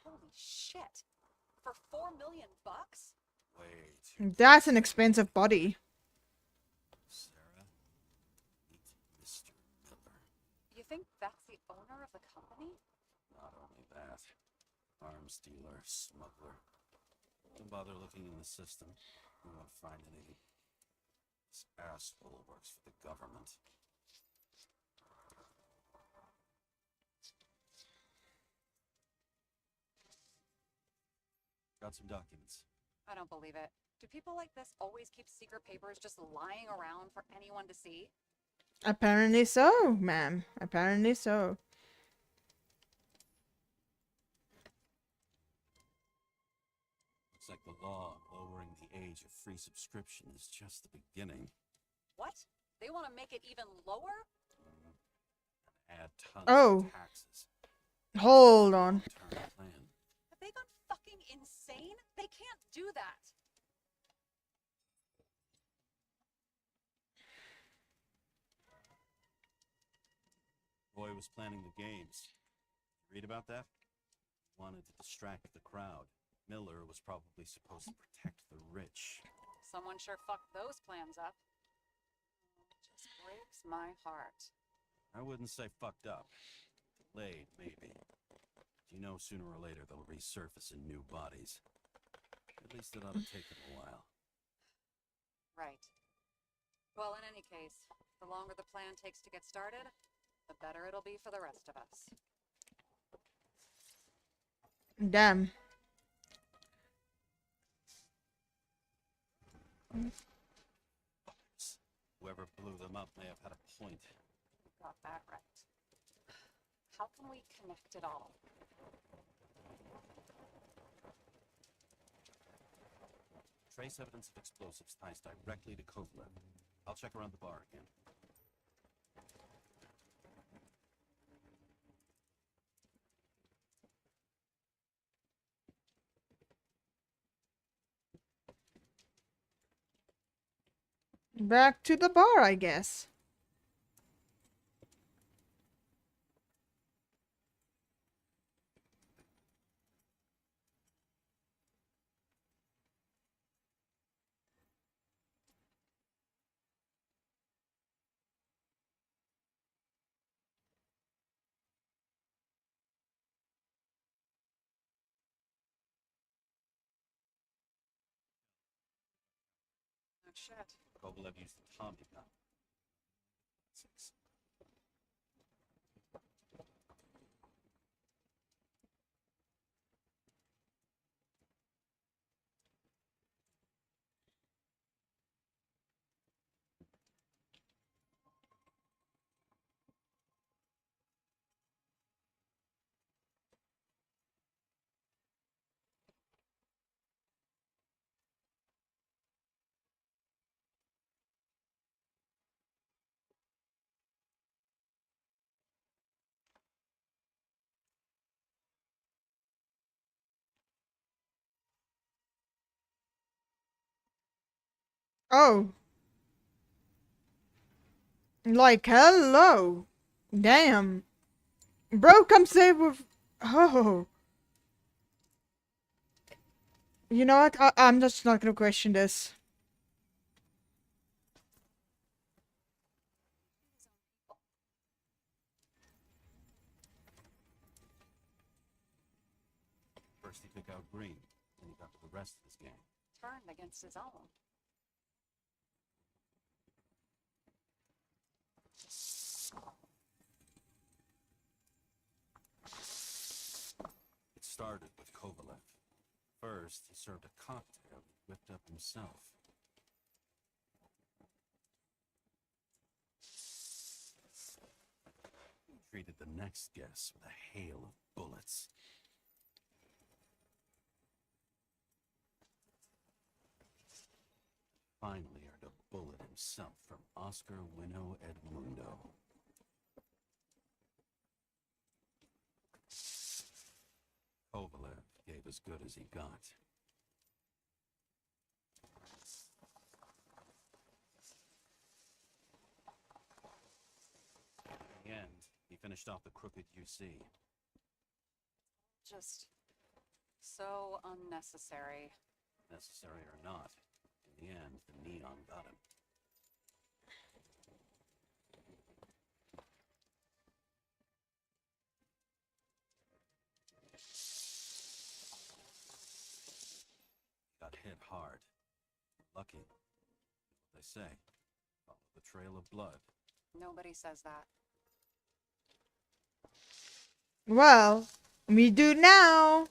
S3: Holy shit! For $4 million bucks?
S2: Way too...
S1: That's an expensive body.
S2: Sarah, meet Mr. Miller.
S3: You think that's the owner of the company?
S2: Not only that, Arms dealer, smuggler. Don't bother looking in the system. You won't find anything. This asshole works for the government. Got some documents.
S3: I don't believe it. Do people like this always keep secret papers just lying around for anyone to see?
S1: Apparently so, ma'am. Apparently so.
S2: Looks like the law lowering the age of free subscription is just the beginning.
S3: What? They want to make it even lower?
S2: Add tons
S1: Oh.
S2: of taxes.
S1: Hold on.
S2: Long-term plan.
S3: Have they gone fucking insane? They can't do that.
S2: Boy was planning the games. Read about that? Wanted to distract the crowd. Miller was probably supposed to protect the rich.
S3: Someone sure fucked those plans up. Just breaks my heart.
S2: I wouldn't say fucked up. Delayed, maybe. You know, sooner or later they'll resurface in new bodies. At least it ought to take them a while.
S3: Right. Well, in any case, the longer the plan takes to get started, the better it'll be for the rest of us.
S1: Damn.
S2: Whoever blew them up may have had a point.
S3: You got that right. How can we connect it all?
S2: Trace evidence of explosives ties directly to Kovalev. I'll check around the bar again.
S1: Back to the bar, I guess.
S3: Oh, shit.
S2: Kovalev used the Tommy gun.
S1: Oh. Like, hello. Damn. Bro, come save with... Oh. You know what? I'm just not gonna question this.
S2: First he took out Green, then he got to the rest of his gang.
S3: Turned against his own.
S2: It started with Kovalev. First, he served a cocktail he whipped up himself. He treated the next guest with a hail of bullets. Finally earned a bullet himself from Oscar Wino Edmundo. Kovalev gave as good as he got. In the end, he finished off the crooked UC.
S3: Just so unnecessary.
S2: Necessary or not, in the end, the neon got him. hard. Lucky. What they say. Follow the trail of blood.
S3: Nobody says that.
S1: Well, we do now.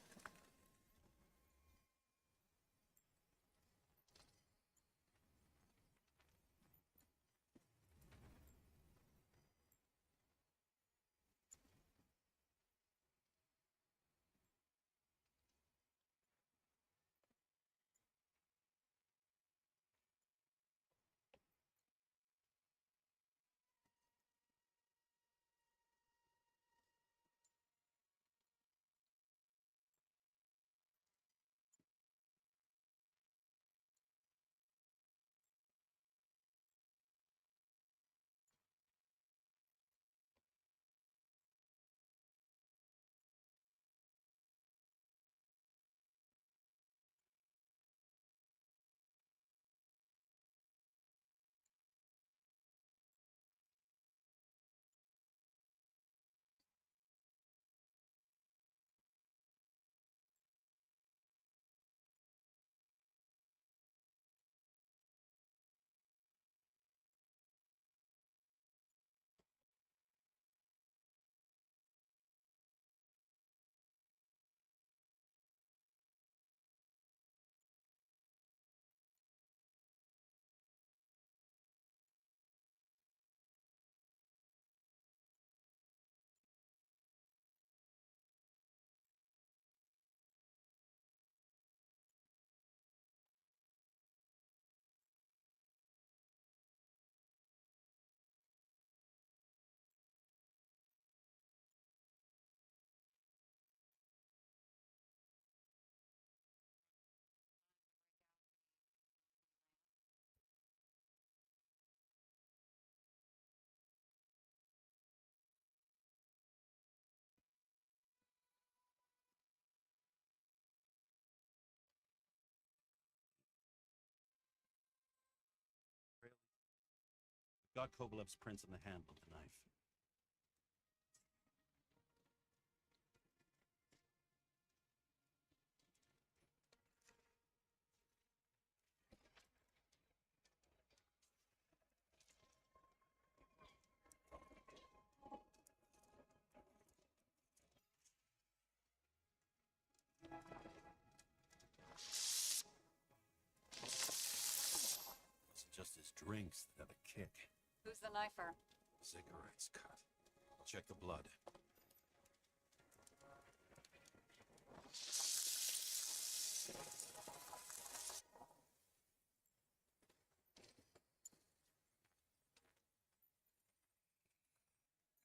S2: Got Kovalev's prints on the handle of the knife. It's just his drinks that have a kick.
S3: Who's the knifer?
S2: Cigarettes cut. I'll check the blood.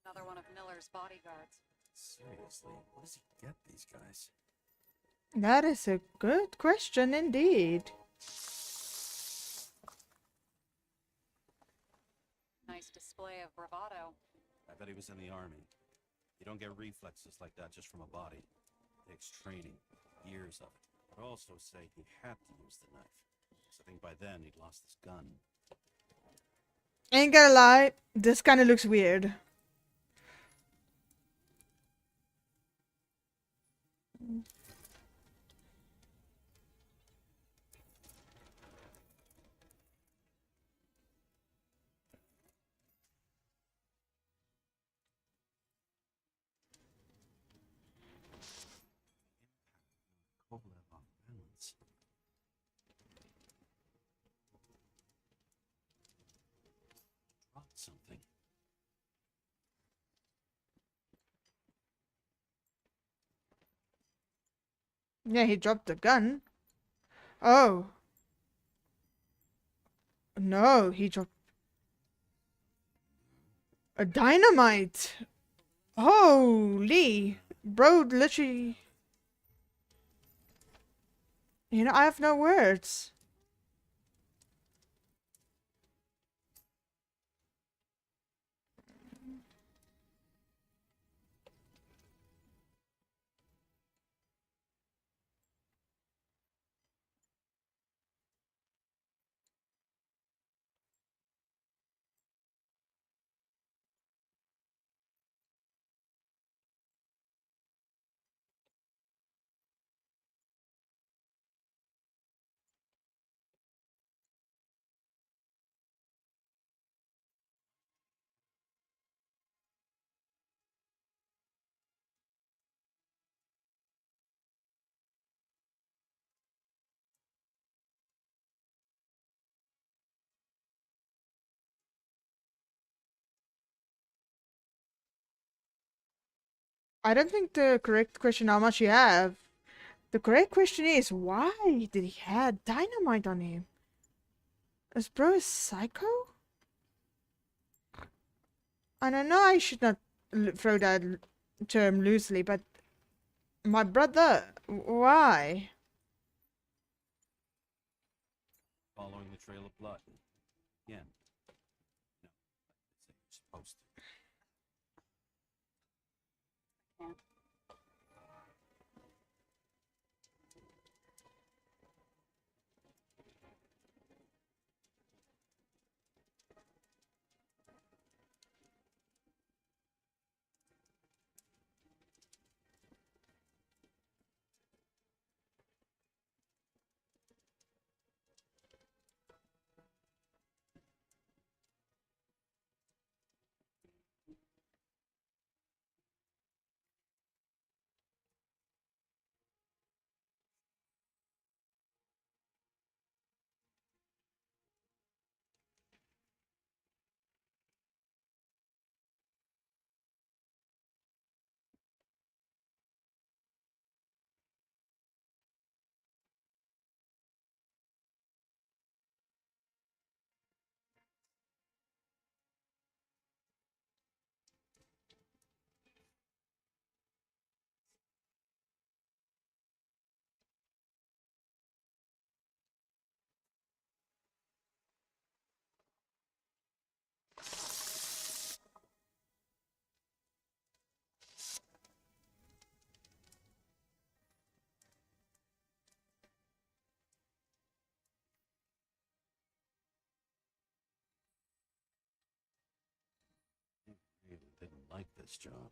S3: Another one of Miller's bodyguards.
S2: Seriously, where does he get these guys?
S1: That is a good question indeed.
S3: Nice display of bravado.
S2: I bet he was in the army. You don't get reflexes like that just from a body. It takes training, years of it. I'd also say he had to use the knife. So I think by then he'd lost his gun.
S1: Ain't gonna lie, this kind of looks weird.
S2: Kovalev off balance. Dropped something.
S1: Yeah, he dropped the gun. Oh. No, he dropped a dynamite. Holy. Bro, literally. You know, I have no words. I don't think the correct question how much you have. The correct question is why did he have dynamite on him? Is bro a psycho? And I know I should not throw that term loosely, but my brother, why?
S2: Following the trail of blood. Again. No, you're supposed to.
S3: Can't.
S2: I really didn't like this job.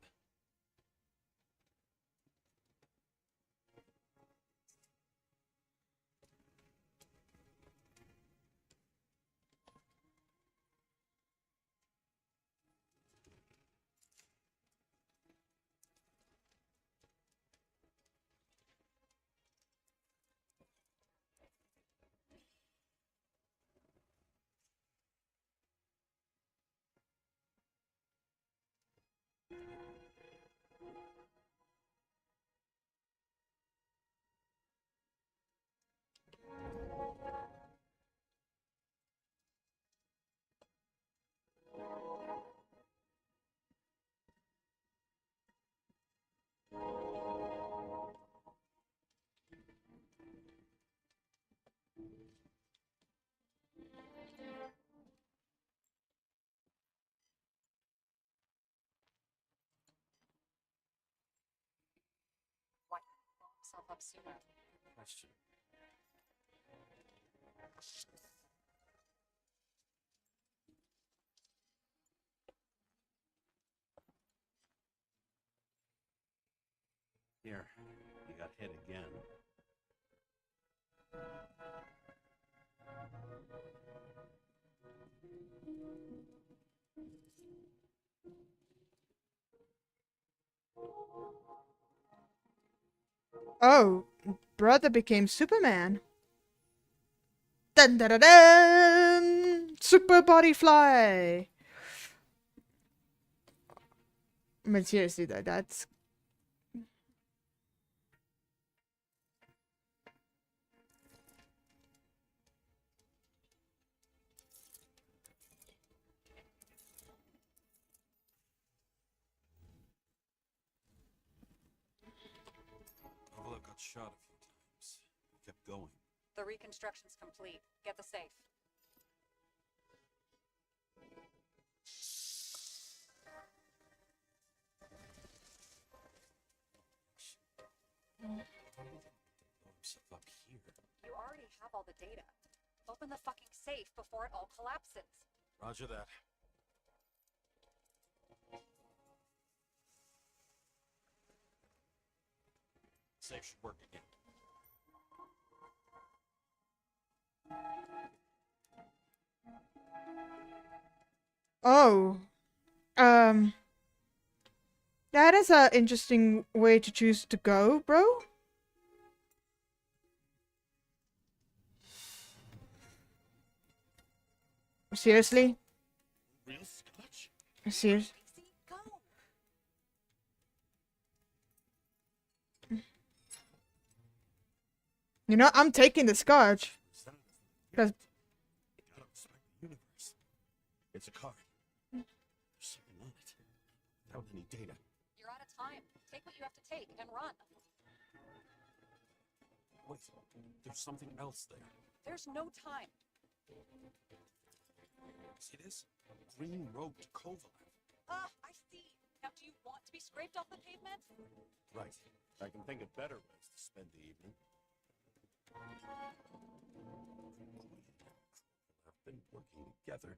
S3: Why didn't he blow himself up sooner?
S2: Question. Here, you got hit again.
S1: Oh, brother became Superman. Dun dun dun dun! Super body fly. I mean, seriously though, that's
S2: Overlook got shot a few times. He kept going.
S3: The reconstruction's complete. Get the safe.
S2: Blow himself up here.
S3: You already have all the data. Open the fucking safe before it all collapses.
S2: Roger that. Safe should work again.
S1: oh, um, that is a interesting way to choose to go, bro. Seriously?
S4: Real scotch?
S1: Serious?
S3: Pixie, go!
S1: You know, I'm taking the scotch. Because
S2: You gotta respect the universe. It's a card. There's something on it. Without any data.
S3: You're out of time. Take what you have to take and run.
S2: Wait, there's something else there.
S3: There's no time.
S2: See this? Green road to Kovalev.
S3: Ah, I see. Now, do you want to be scraped off the pavement?
S2: Right. I can think of better ways to spend the evening. Have been working together,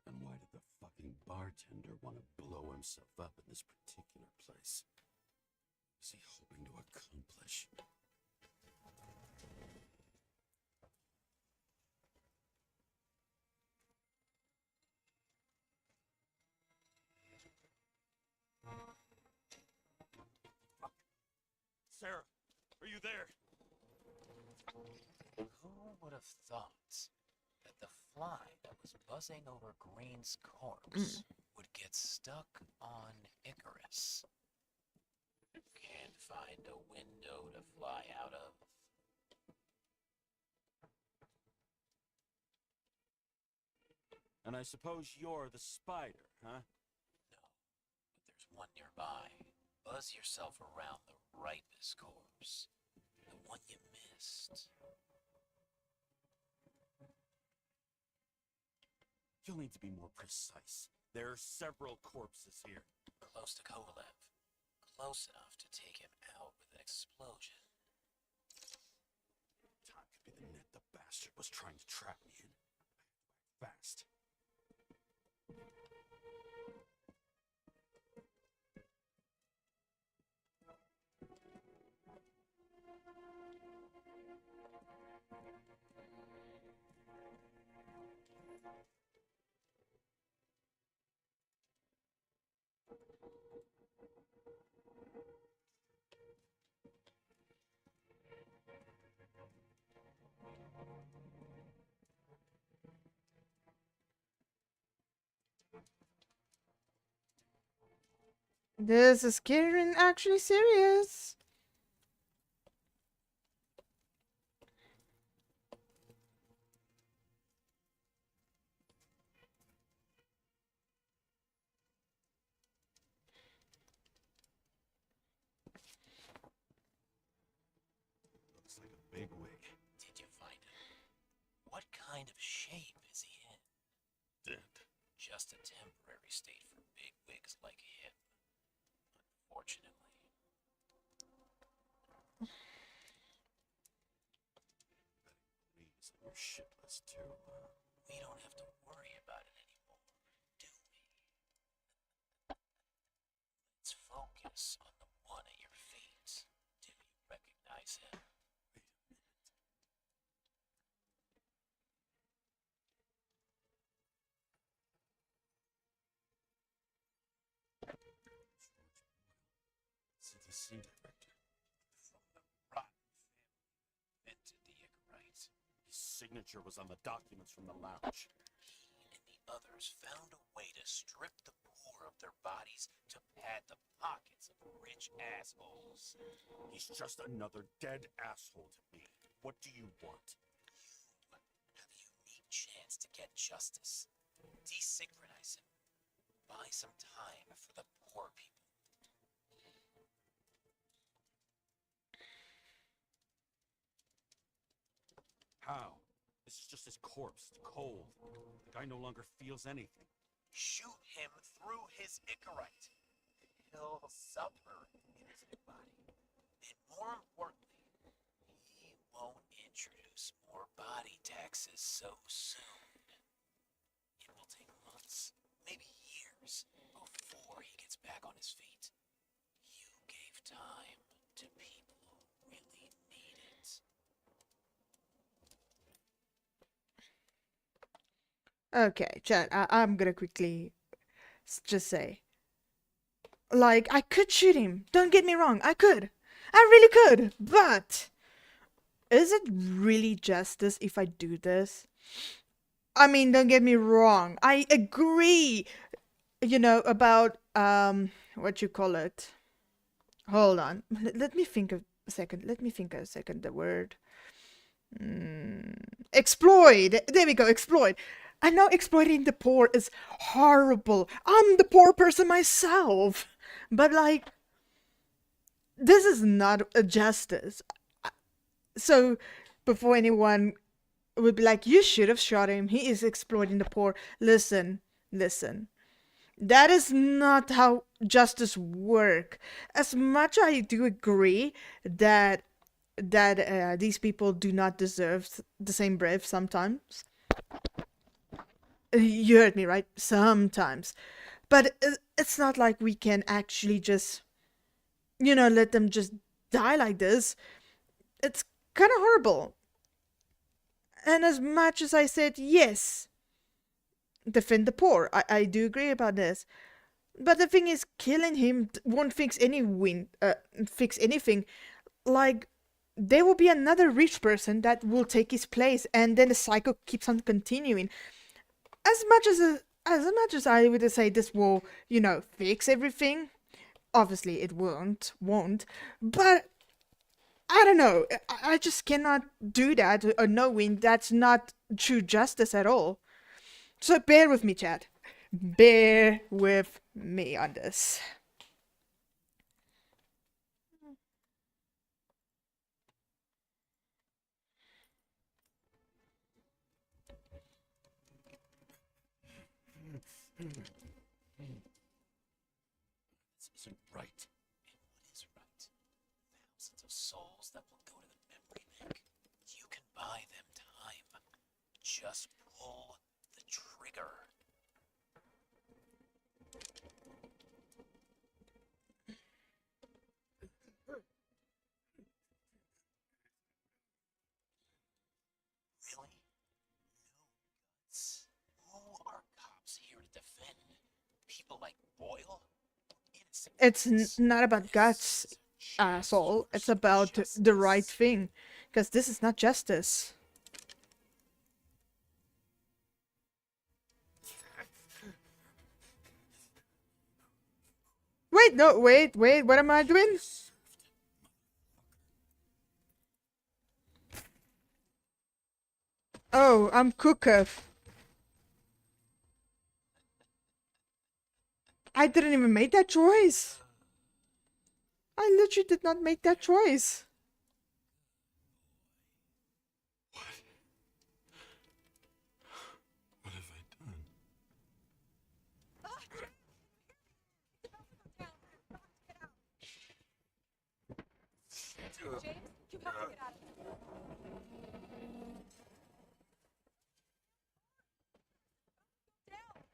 S2: and why did the fucking bartender want to blow himself up in this particular place? What is he hoping to accomplish?
S4: Sarah, are you there?
S5: Who would have thought that the fly that was buzzing over Green's corpse would get stuck on Icarus? Can't find a window to fly out of.
S2: And I suppose you're the spider, huh?
S5: No, but there's one nearby. Buzz yourself around the ripest corpse. The one you missed.
S2: You'll need to be more precise. There are several corpses here.
S5: Close to Kovalev. Close enough to take him out with an explosion.
S2: Time could be the net the bastard was trying to trap me in. Fast.
S1: this is getting actually serious.
S2: Looks like a big wig.
S5: Did you find him? What kind of shape is he in?
S2: Dead.
S5: Just a temporary state for big wigs like him. Unfortunately.
S2: Leaves on your shit list too.
S5: We don't have to worry about it anymore, do we? Let's focus on the one at your feet. Do you recognize him?
S2: CDC director.
S5: From the rotten family that invented the Icarite.
S2: His signature was on the documents from the lounge.
S5: He and the others found a way to strip the poor of their bodies to pad the pockets of rich assholes.
S2: He's just another dead asshole to me. What do you want?
S5: You have a unique chance to get justice. Desynchronize him. Buy some time for the poor people.
S2: How? This is just his corpse. It's cold. The guy no longer feels anything.
S5: Shoot him through his Icarite. He'll suffer in his new body. And more importantly, he won't introduce more body taxes so soon. It will take months, maybe years, before he gets back on his feet. You gave time to people who really need it.
S1: Okay, chat. I'm gonna quickly just say, like, I could shoot him. Don't get me wrong. I could. I really could. But is it really justice if I do this? I mean, don't get me wrong. I agree, you know, about, what you call it. Hold on. Let me think a second. The word. Exploit. There we go. Exploit. I know exploiting the poor is horrible. I'm the poor person myself. But like, this is not a justice. So before anyone would be like, you should have shot him. He is exploiting the poor. Listen. That is not how justice work. As much I do agree that these people do not deserve the same breath sometimes. You heard me, right? Sometimes. But it's not like we can actually just, let them just die like this. It's kind of horrible. And as much as I said, yes, defend the poor, I do agree about this. But the thing is, killing him won't fix fix anything. Like, there will be another rich person that will take his place, and then the cycle keeps on continuing. As much as I would say this will, fix everything, obviously it won't. But I don't know. I just cannot do that, knowing that's not true justice at all. So bear with me, chat. Bear with me on this.
S2: This isn't right.
S5: And what is right? Thousands of souls that will go to the memory bank. You can buy them time. Just pull the trigger. Really? No guts. Who are cops here to defend? People like Boyle? Innocent
S1: It's
S5: kids.
S1: not about guts,
S5: This is a
S1: asshole.
S5: chance
S1: It's
S5: for
S1: about the right
S5: justice.
S1: thing. Because this is not justice. Wait, no, wait, what am I doing? Oh, I'm Kukov. I didn't even make that choice. I literally did not make that choice.
S2: What have I done?
S3: James, you have to get out of here. Down.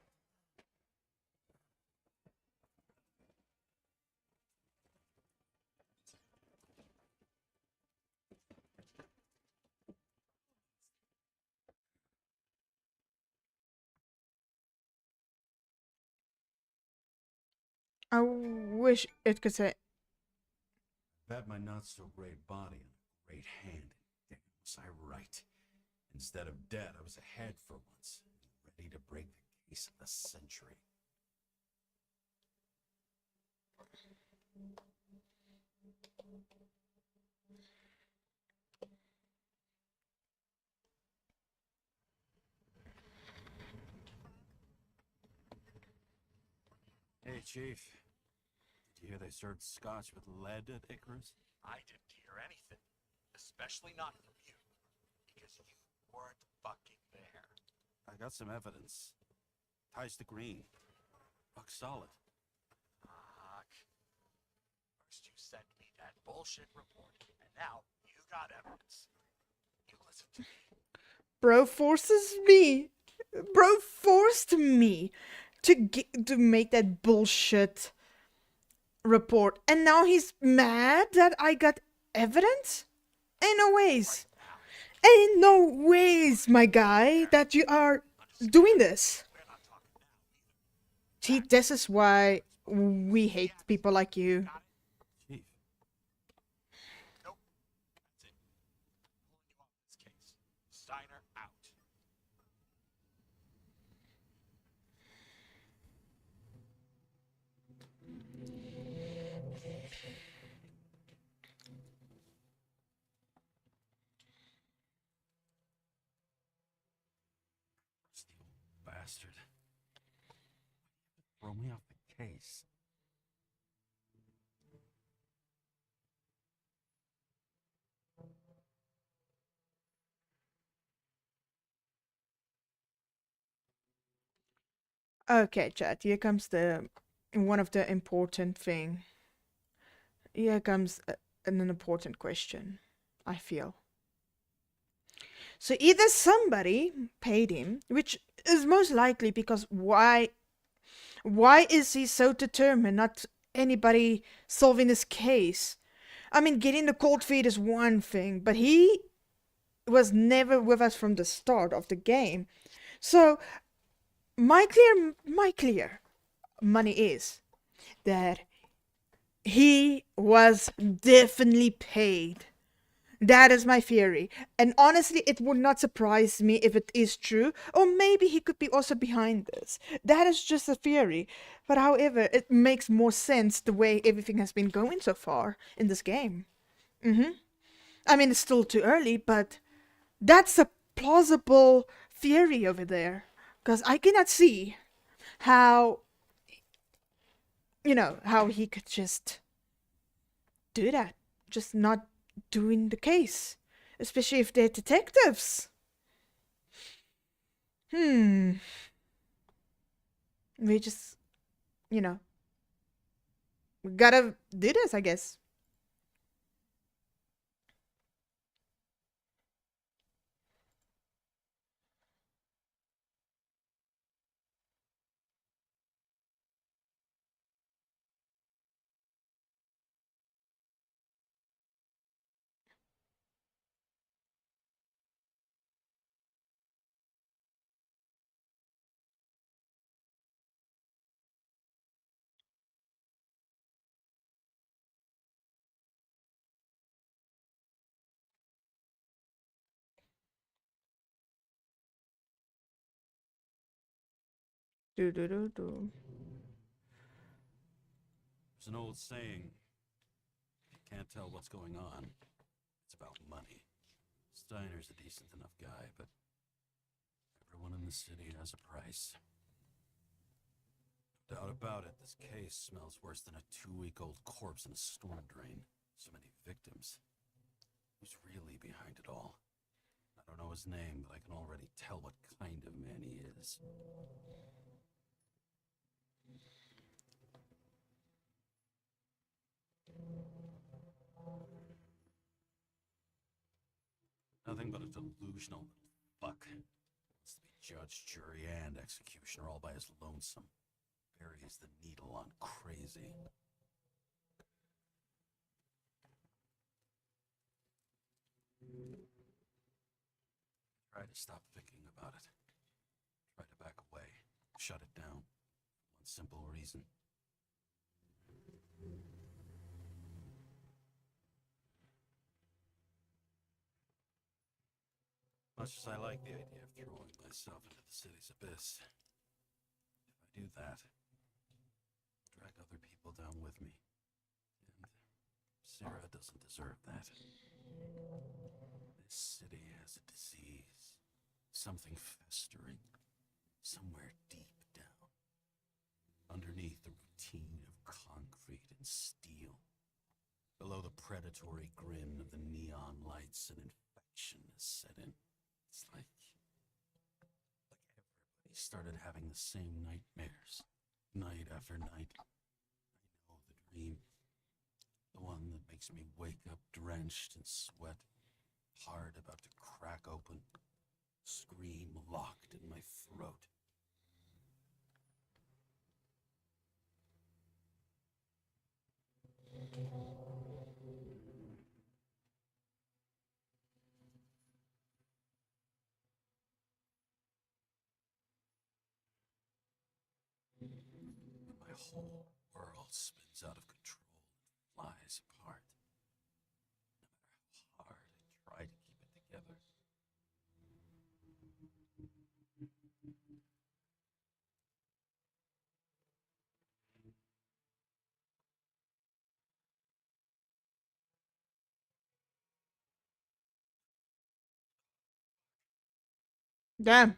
S1: I wish it could say.
S2: Bet my not so great body and a great hand. Damn, was I right? Instead of dead, I was ahead for once, ready to break the case of the century. Hey, Chief. Did you hear they served scotch with lead at Icarus?
S5: I didn't hear anything. Especially not from you. Because you weren't fucking there.
S2: I got some evidence. Ties to Green. Rock solid.
S5: Fuck. First you sent me that bullshit report, and now you got evidence. You listen to me.
S1: Bro forces me. Bro forced me to make that bullshit report, and now he's mad that I got evidence? Ain't no ways. Ain't no ways, my guy, that you are doing this.
S5: We're not talking now either.
S1: See, this is why we hate people like you.
S5: Got it?
S2: Chief.
S5: Nope. That's it. Pulling you off this case. Steiner out.
S2: bastard. Throw me off the case.
S1: Okay, chat. Here comes the one of the important thing. Here comes an important question, I feel. So either somebody paid him, which is most likely because why is he so determined not anybody solving this case? I mean, getting the cold feet is one thing, but he was never with us from the start of the game. So my clear money is that he was definitely paid. That is my theory. And honestly, it would not surprise me if it is true. Or maybe he could be also behind this. That is just a theory. But however, it makes more sense the way everything has been going so far in this game. I mean, it's still too early, but that's a plausible theory over there. Because I cannot see how, how he could just do that. Just not doing the case. Especially if they're detectives. We just, we gotta do this, I guess. Do do do do.
S2: There's an old saying, if you can't tell what's going on, it's about money. Steiner's a decent enough guy, but everyone in the city has a price. No doubt about it, this case smells worse than a 2-week-old corpse in a storm drain. So many victims. Who's really behind it all? I don't know his name, but I can already tell what kind of man he is. Nothing but a delusional fuck. Wants to be judge, jury, and executioner all by his lonesome. Buries the needle on crazy. Try to stop thinking about it. Try to back away. Shut it down. One simple reason. Much as I like the idea of throwing myself into the city's abyss, if I do that, I'll drag other people down with me. And Sarah doesn't deserve that. This city has a disease. Something festering. Somewhere deep down. Underneath the routine of concrete and steel. Below the predatory grin of the neon lights, an infection has set in. It's like everybody started having the same nightmares, night after night. I know the dream, the one that makes me wake up drenched in sweat, heart about to crack open, scream locked in my throat. My whole world spins out of control and flies apart. No matter how hard I try to keep it together.
S1: Damn.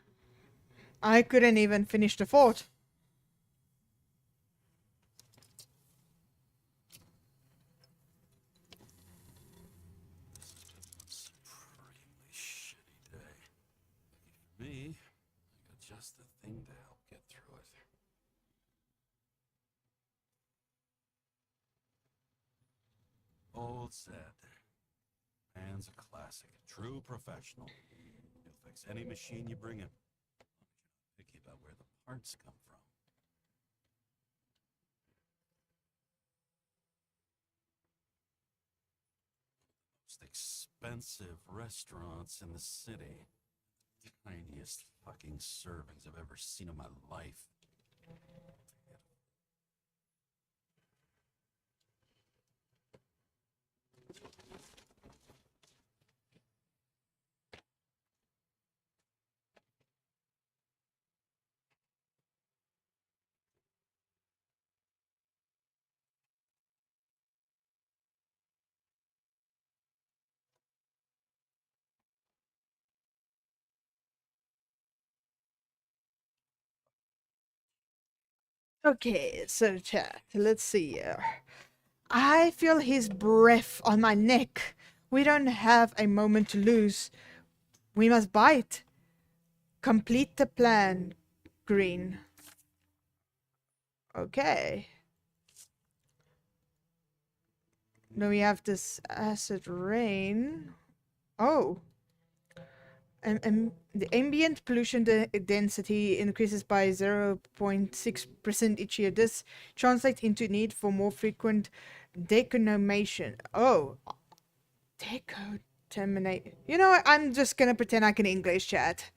S1: I couldn't even finish the fort.
S2: This has been one supremely shitty day. Lucky for me, I got just the thing to help get through it. Old said, man's a classic, true professional. He'll fix any machine you bring him. Picky about where the parts come from. Most expensive restaurants in the city. Tiniest fucking servings I've ever seen in my life.
S1: Okay, so chat, let's see here. I feel his breath on my neck. We don't have a moment to lose. We must bite. Complete the plan, Green. Okay. Then we have this acid rain. Oh. And the ambient pollution density increases by 0.6% each year. This translates into need for more frequent decontamination. Oh, decontaminate. You know what? I'm just gonna pretend I can English chat.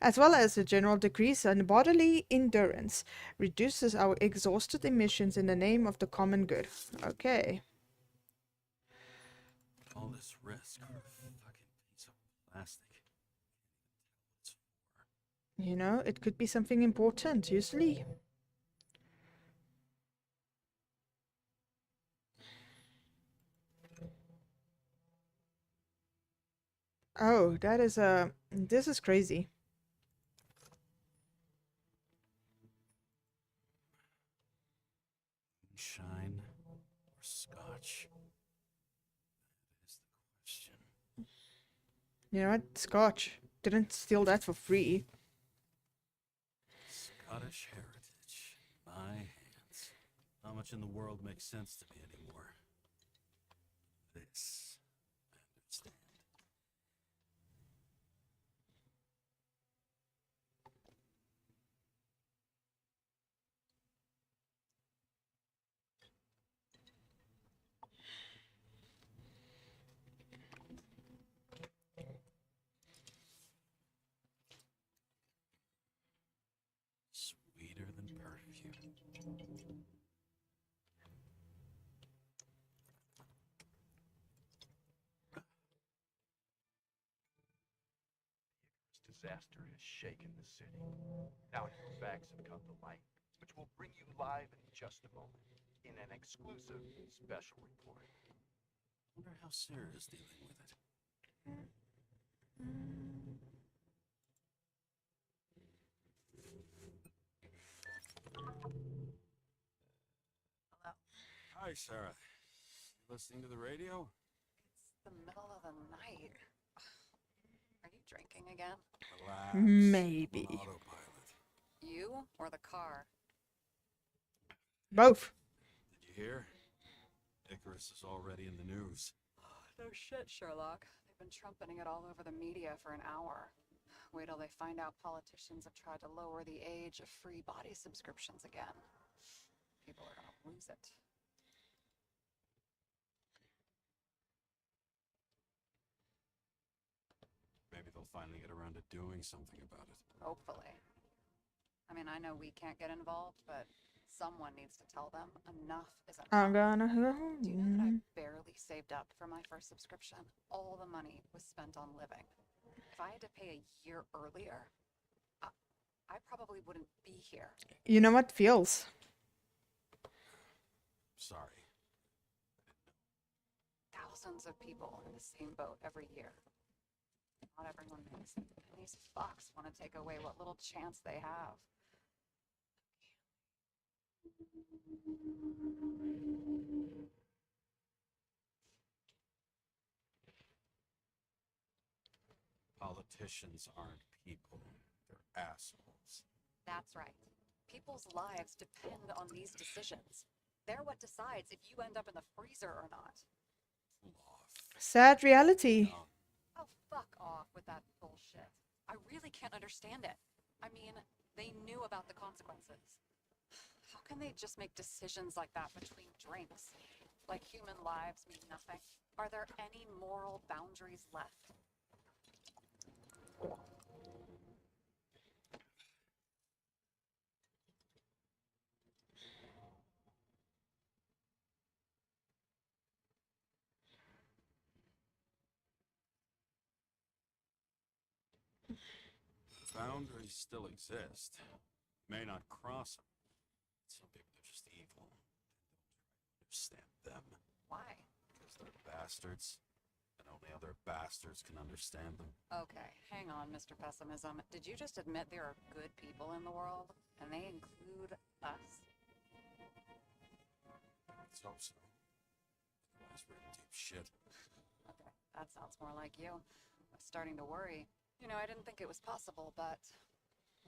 S1: As well as a general decrease in bodily endurance. Reduces our exhausted emissions in the name of the common good. Okay.
S2: All this risk for a fucking piece of plastic. It's for.
S1: You know, it could be something important, usually. Oh, that is this is crazy.
S2: Moonshine or scotch? That is the question.
S1: You know what? Scotch. Didn't steal that for free.
S2: Scottish heritage. My hands. How much in the world makes sense to me anymore? This. I understand. Sweeter than perfume.
S6: Disaster has shaken the city. Now your facts have come to light, which we'll bring you live in just a moment in an exclusive special report.
S2: Wonder how Sarah is dealing with it.
S3: Hello.
S2: Hi, Sarah. You listening to the radio?
S3: It's the middle of the night. Are you drinking again?
S2: Relax.
S1: Maybe.
S2: I'm on autopilot.
S3: You or the car?
S1: Both.
S2: Did you hear? Icarus is already in the news.
S3: No shit, Sherlock. They've been trumpeting it all over the media for an hour. Wait till they find out politicians have tried to lower the age of free body subscriptions again. People are gonna lose it.
S2: Maybe they'll finally get around to doing something about it.
S3: Hopefully. I mean, I know we can't get involved, but someone needs to tell them enough is enough.
S1: I'm gonna go.
S3: Do you know that I barely saved up for my first subscription? All the money was spent on living. If I had to pay a year earlier, I probably wouldn't be here.
S1: You know what feels?
S2: Sorry.
S3: Thousands of people in the same boat every year. Not everyone makes it. And these fucks want to take away what little chance they have.
S2: Politicians aren't people. They're assholes.
S3: That's right. People's lives depend on these decisions. They're what decides if you end up in the freezer or not.
S2: Off.
S1: Sad reality.
S2: No.
S3: Oh, fuck off with that bullshit. I really can't understand it. I mean, they knew about the consequences. How can they just make decisions like that between drinks? Like human lives mean nothing? Are there any moral boundaries left?
S2: Boundaries still exist. May not cross them. Some people are just evil. Don't understand them.
S3: Why?
S2: Because they're bastards. And only other bastards can understand them.
S3: Okay, hang on, Mr. Pessimism. Did you just admit there are good people in the world? And they include us?
S2: Let's hope so. Otherwise we're in deep shit.
S3: Okay, that sounds more like you. I'm starting to worry. You know, I didn't think it was possible, but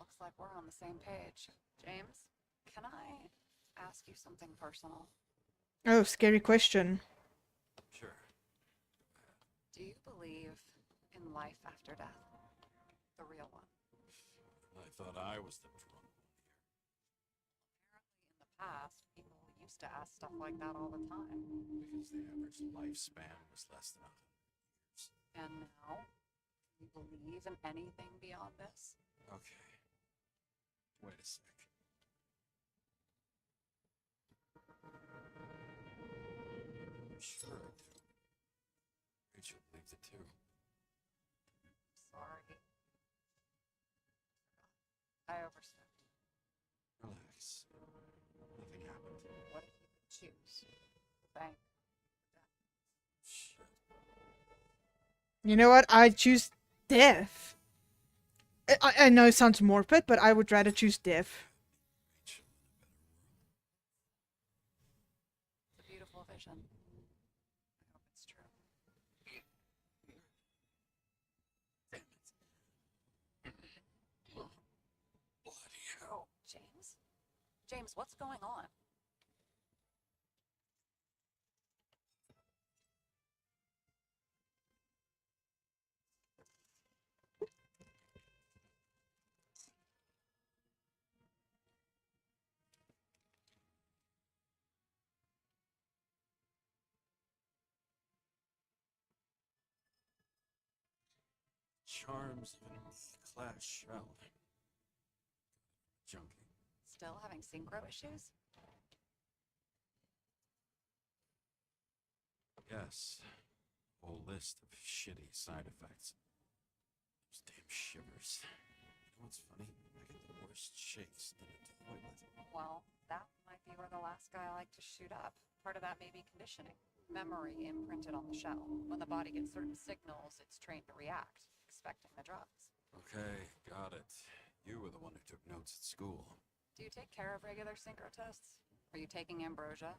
S3: looks like we're on the same page. James, can I ask you something personal?
S1: Oh, scary question.
S2: Sure.
S3: Do you believe in life after death? The real one?
S2: I thought I was the drunk one here.
S3: Apparently in the past, people used to ask stuff like that all the time.
S2: Because the average lifespan was less than 100 years.
S3: And now, do you believe in anything beyond this?
S2: Okay. Wait a sec. Sure I do. Rachel believed it too.
S3: Sorry. I overstepped.
S2: Relax. Nothing happened.
S3: What if you could choose? Thank.
S2: Shit.
S1: You know what? I choose death. I know it sounds morbid, but I would rather choose death.
S2: Rachel in a better world.
S3: It's a beautiful vision. I hope it's true.
S2: Damn it. Bloody hell.
S3: James? James, what's going on?
S2: Charms of an E-class shell. Junkie.
S3: Still having synchro issues?
S2: Yes. Whole list of shitty side effects. Those damn shivers. You know what's funny? I get the worst shakes in a toilet.
S3: Well, that might be where the last guy liked to shoot up. Part of that may be conditioning. Memory imprinted on the shell. When the body gets certain signals, it's trained to react, expecting the drugs.
S2: Okay, got it. You were the one who took notes at school.
S3: Do you take care of regular synchro tests? Are you taking ambrosia?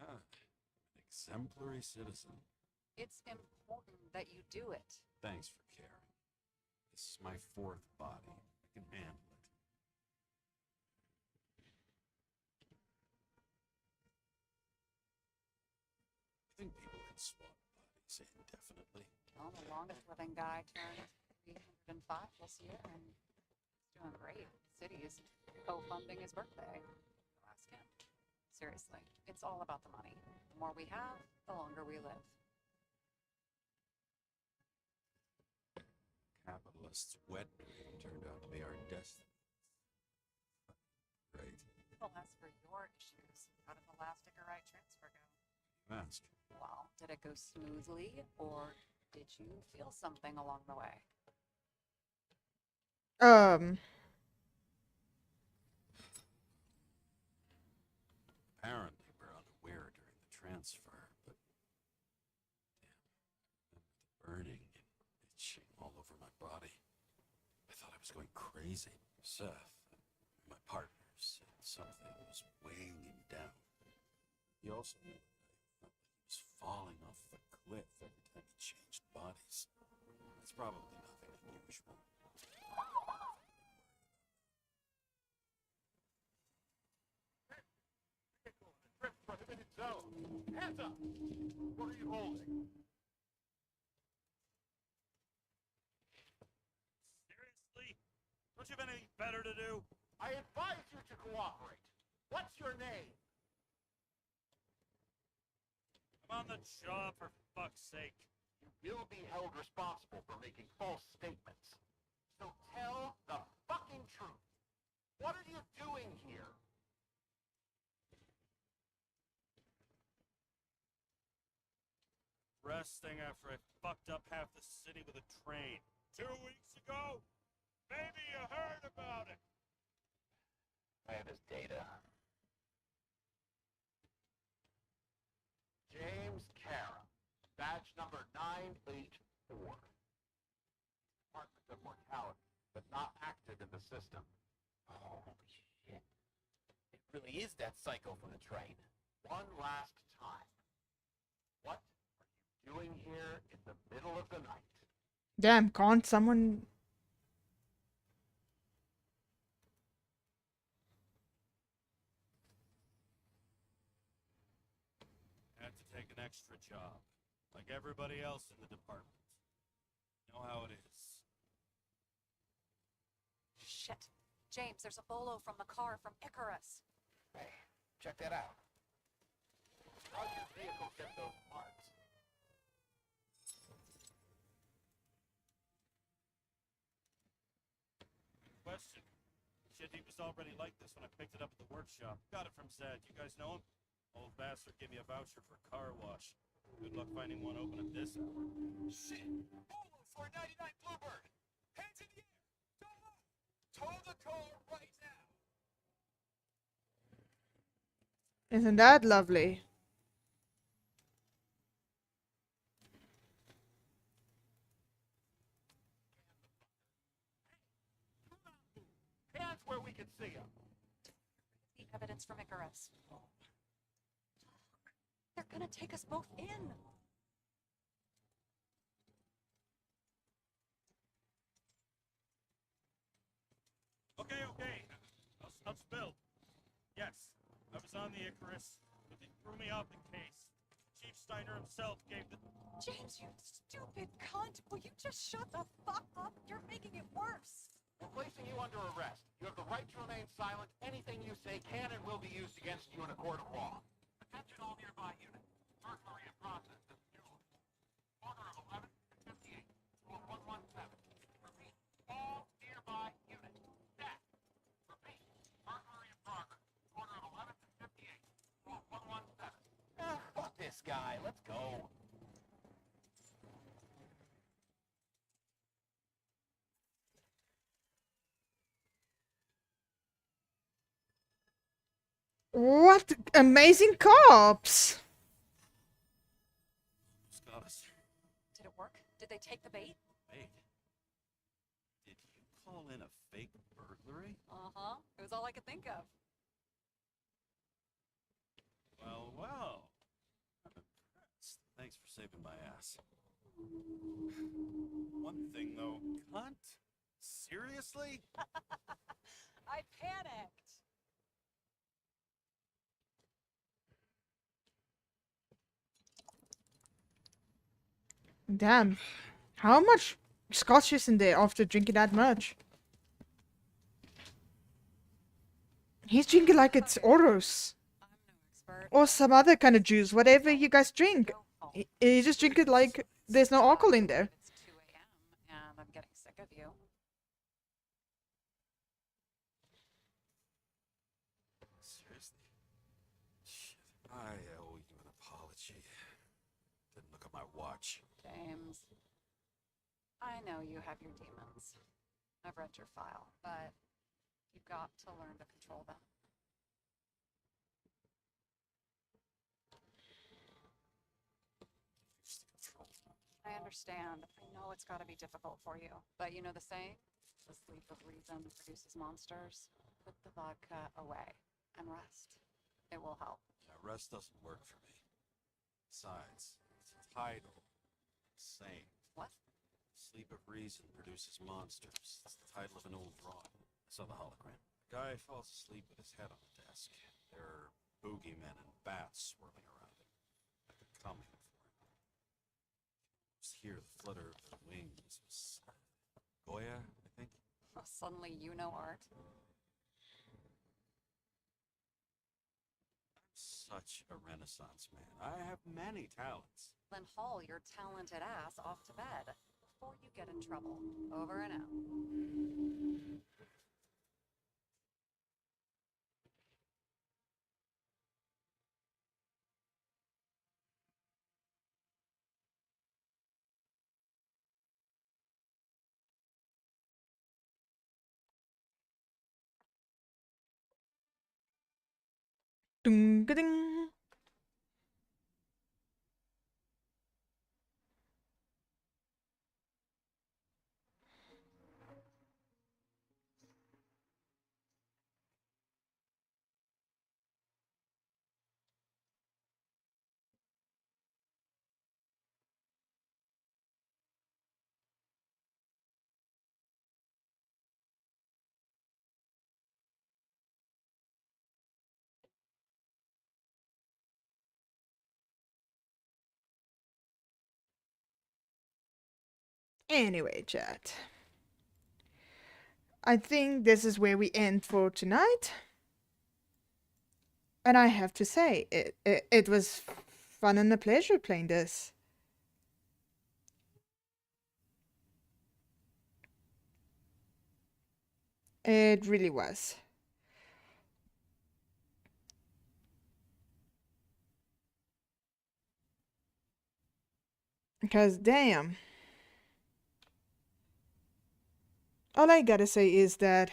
S2: Ah, an exemplary citizen.
S3: It's important that you do it.
S2: Thanks for caring. This is my fourth body. I can handle it. I think people can swap bodies indefinitely.
S3: Well, the longest living guy turned 305 this year, and he's doing great. City's co-funding his birthday. Ask him. Seriously, it's all about the money. The more we have, the longer we live.
S2: Capitalists' wet dream turned out to be our destiny. Great.
S3: Well, as for your issues, how did the last Icarite transfer go?
S2: You ask.
S3: Well, did it go smoothly, or did you feel something along the way?
S2: Apparently, we're unaware during the transfer, but easy. Seth, my partner, said something was weighing him down. He also knew that I felt like he was falling off the cliff every time he changed bodies. It's probably nothing unusual.
S6: Trip prohibited zone. Hands up! What are you holding?
S4: Seriously? Don't you have anything better to do?
S6: I advise you to cooperate. What's your name?
S4: I'm on the job, for fuck's sake.
S6: You will be held responsible for making false statements. So tell the fucking truth. What are you doing here?
S4: Resting after I fucked up half the city with a train. 2 weeks ago? Maybe you heard about it.
S6: I have his data. James Cara, badge number 984. Department of Mortality, but not active in the system.
S5: Holy shit. It really is that psycho from the train.
S6: One last time. What are you doing here in the middle of the night?
S1: Damn, can't someone...
S2: Had to take an extra job, like everybody else in the department. You know how it is.
S3: Shit. James, there's a bolo from the car from Icarus.
S5: Hey, check that out.
S6: How'd your vehicle get those parts?
S4: Question. Shit, he was already like this when I picked it up at the workshop. Got it from Zed. You guys know him? Old bastard gave me a voucher for a car wash. Good luck finding one open at this hour.
S5: Shit! Bolo for a 99 Bluebird! Hands in the air! Don't move! Tow the car right now!
S1: Isn't that lovely?
S6: Hands where we can see them.
S3: The evidence from Icarus. They're gonna take us both in.
S4: Okay. I'll spill. Yes, I was on the Icarus, but they threw me off the case. Chief Steiner himself gave the...
S3: James, you stupid cunt! Will you just shut the fuck up? You're making it worse.
S6: We're placing you under arrest. You have the right to remain silent. Anything you say can and will be used against you in a court of law. Attention all nearby units. Burglary in process. Order of 1158. Rule 117. Repeat. All nearby units. Staff. Repeat. Burglary in progress. Order of 1158. Rule 117.
S5: Fuck this guy. Let's go.
S1: What amazing cops!
S2: Got us.
S3: Did it work? Did they take the bait?
S2: Wait. Did you call in a fake burglary?
S3: Uh-huh. It was all I could think of.
S2: Well. I'm impressed. Thanks for saving my ass. One thing, though. Cunt? Seriously?
S3: I panicked.
S1: Damn. How much scotch is in there after drinking that much? He's drinking like it's Oros.
S3: I'm no expert.
S1: Or some other kind of juice, whatever you guys drink.
S3: Go home.
S1: You just drink it like there's no alcohol in there.
S3: It's 2 a.m. and I'm getting sick of you.
S2: Seriously? Shit. I owe you an apology. Didn't look at my watch.
S3: James, I know you have your demons. I've read your file, but you've got to learn to control them.
S2: Used to control.
S3: I understand. I know it's got to be difficult for you, but you know the saying? The sleep of reason produces monsters. Put the vodka away and rest. It will help.
S2: Yeah, rest doesn't work for me. Besides, it's a title. Same.
S3: What?
S2: Sleep of Reason produces monsters. It's the title of an old drawing. I saw the hologram. Guy falls asleep with his head on the desk. There are boogeymen and bats swirling around him. Like they're coming for him. Just hear the flutter of their wings. It was Goya, I think.
S3: Oh, suddenly you know art.
S2: Such a renaissance man. I have many talents.
S3: Then haul your talented ass off to bed before you get in trouble. Over and out.
S1: Ding, ding. Anyway, chat. I think this is where we end for tonight. And I have to say, it was fun and a pleasure playing this. It really was. Because damn. All I gotta say is that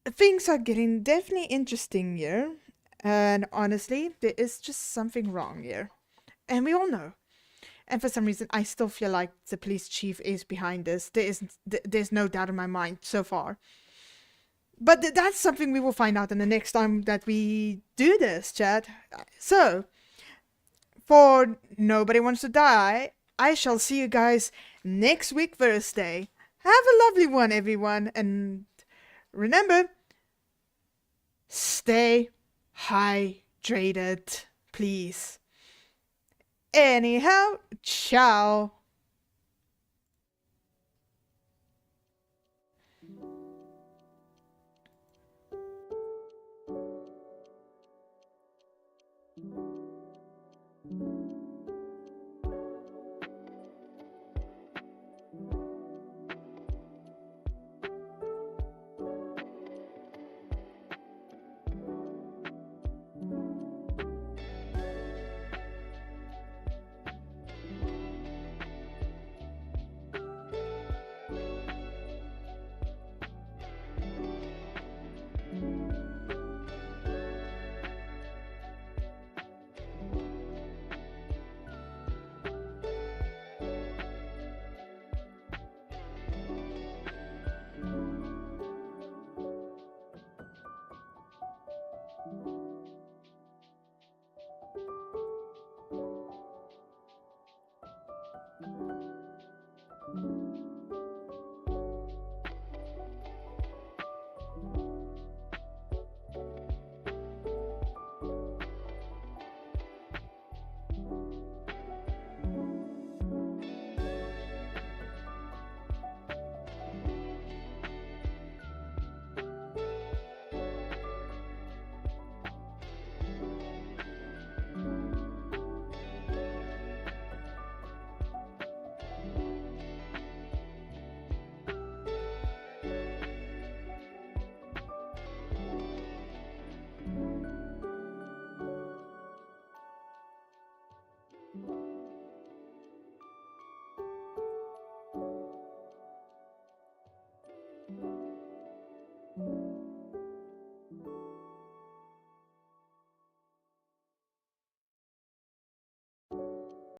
S1: things are getting definitely interesting here. And honestly, there is just something wrong here. And we all know. And for some reason, I still feel like the police chief is behind this. There's no doubt in my mind so far. But that's something we will find out in the next time that we do this, chat. So, for Nobody Wants to Die, I shall see you guys next week, Thursday. Have a lovely one, everyone. And remember, stay hydrated, please. Anyhow, ciao.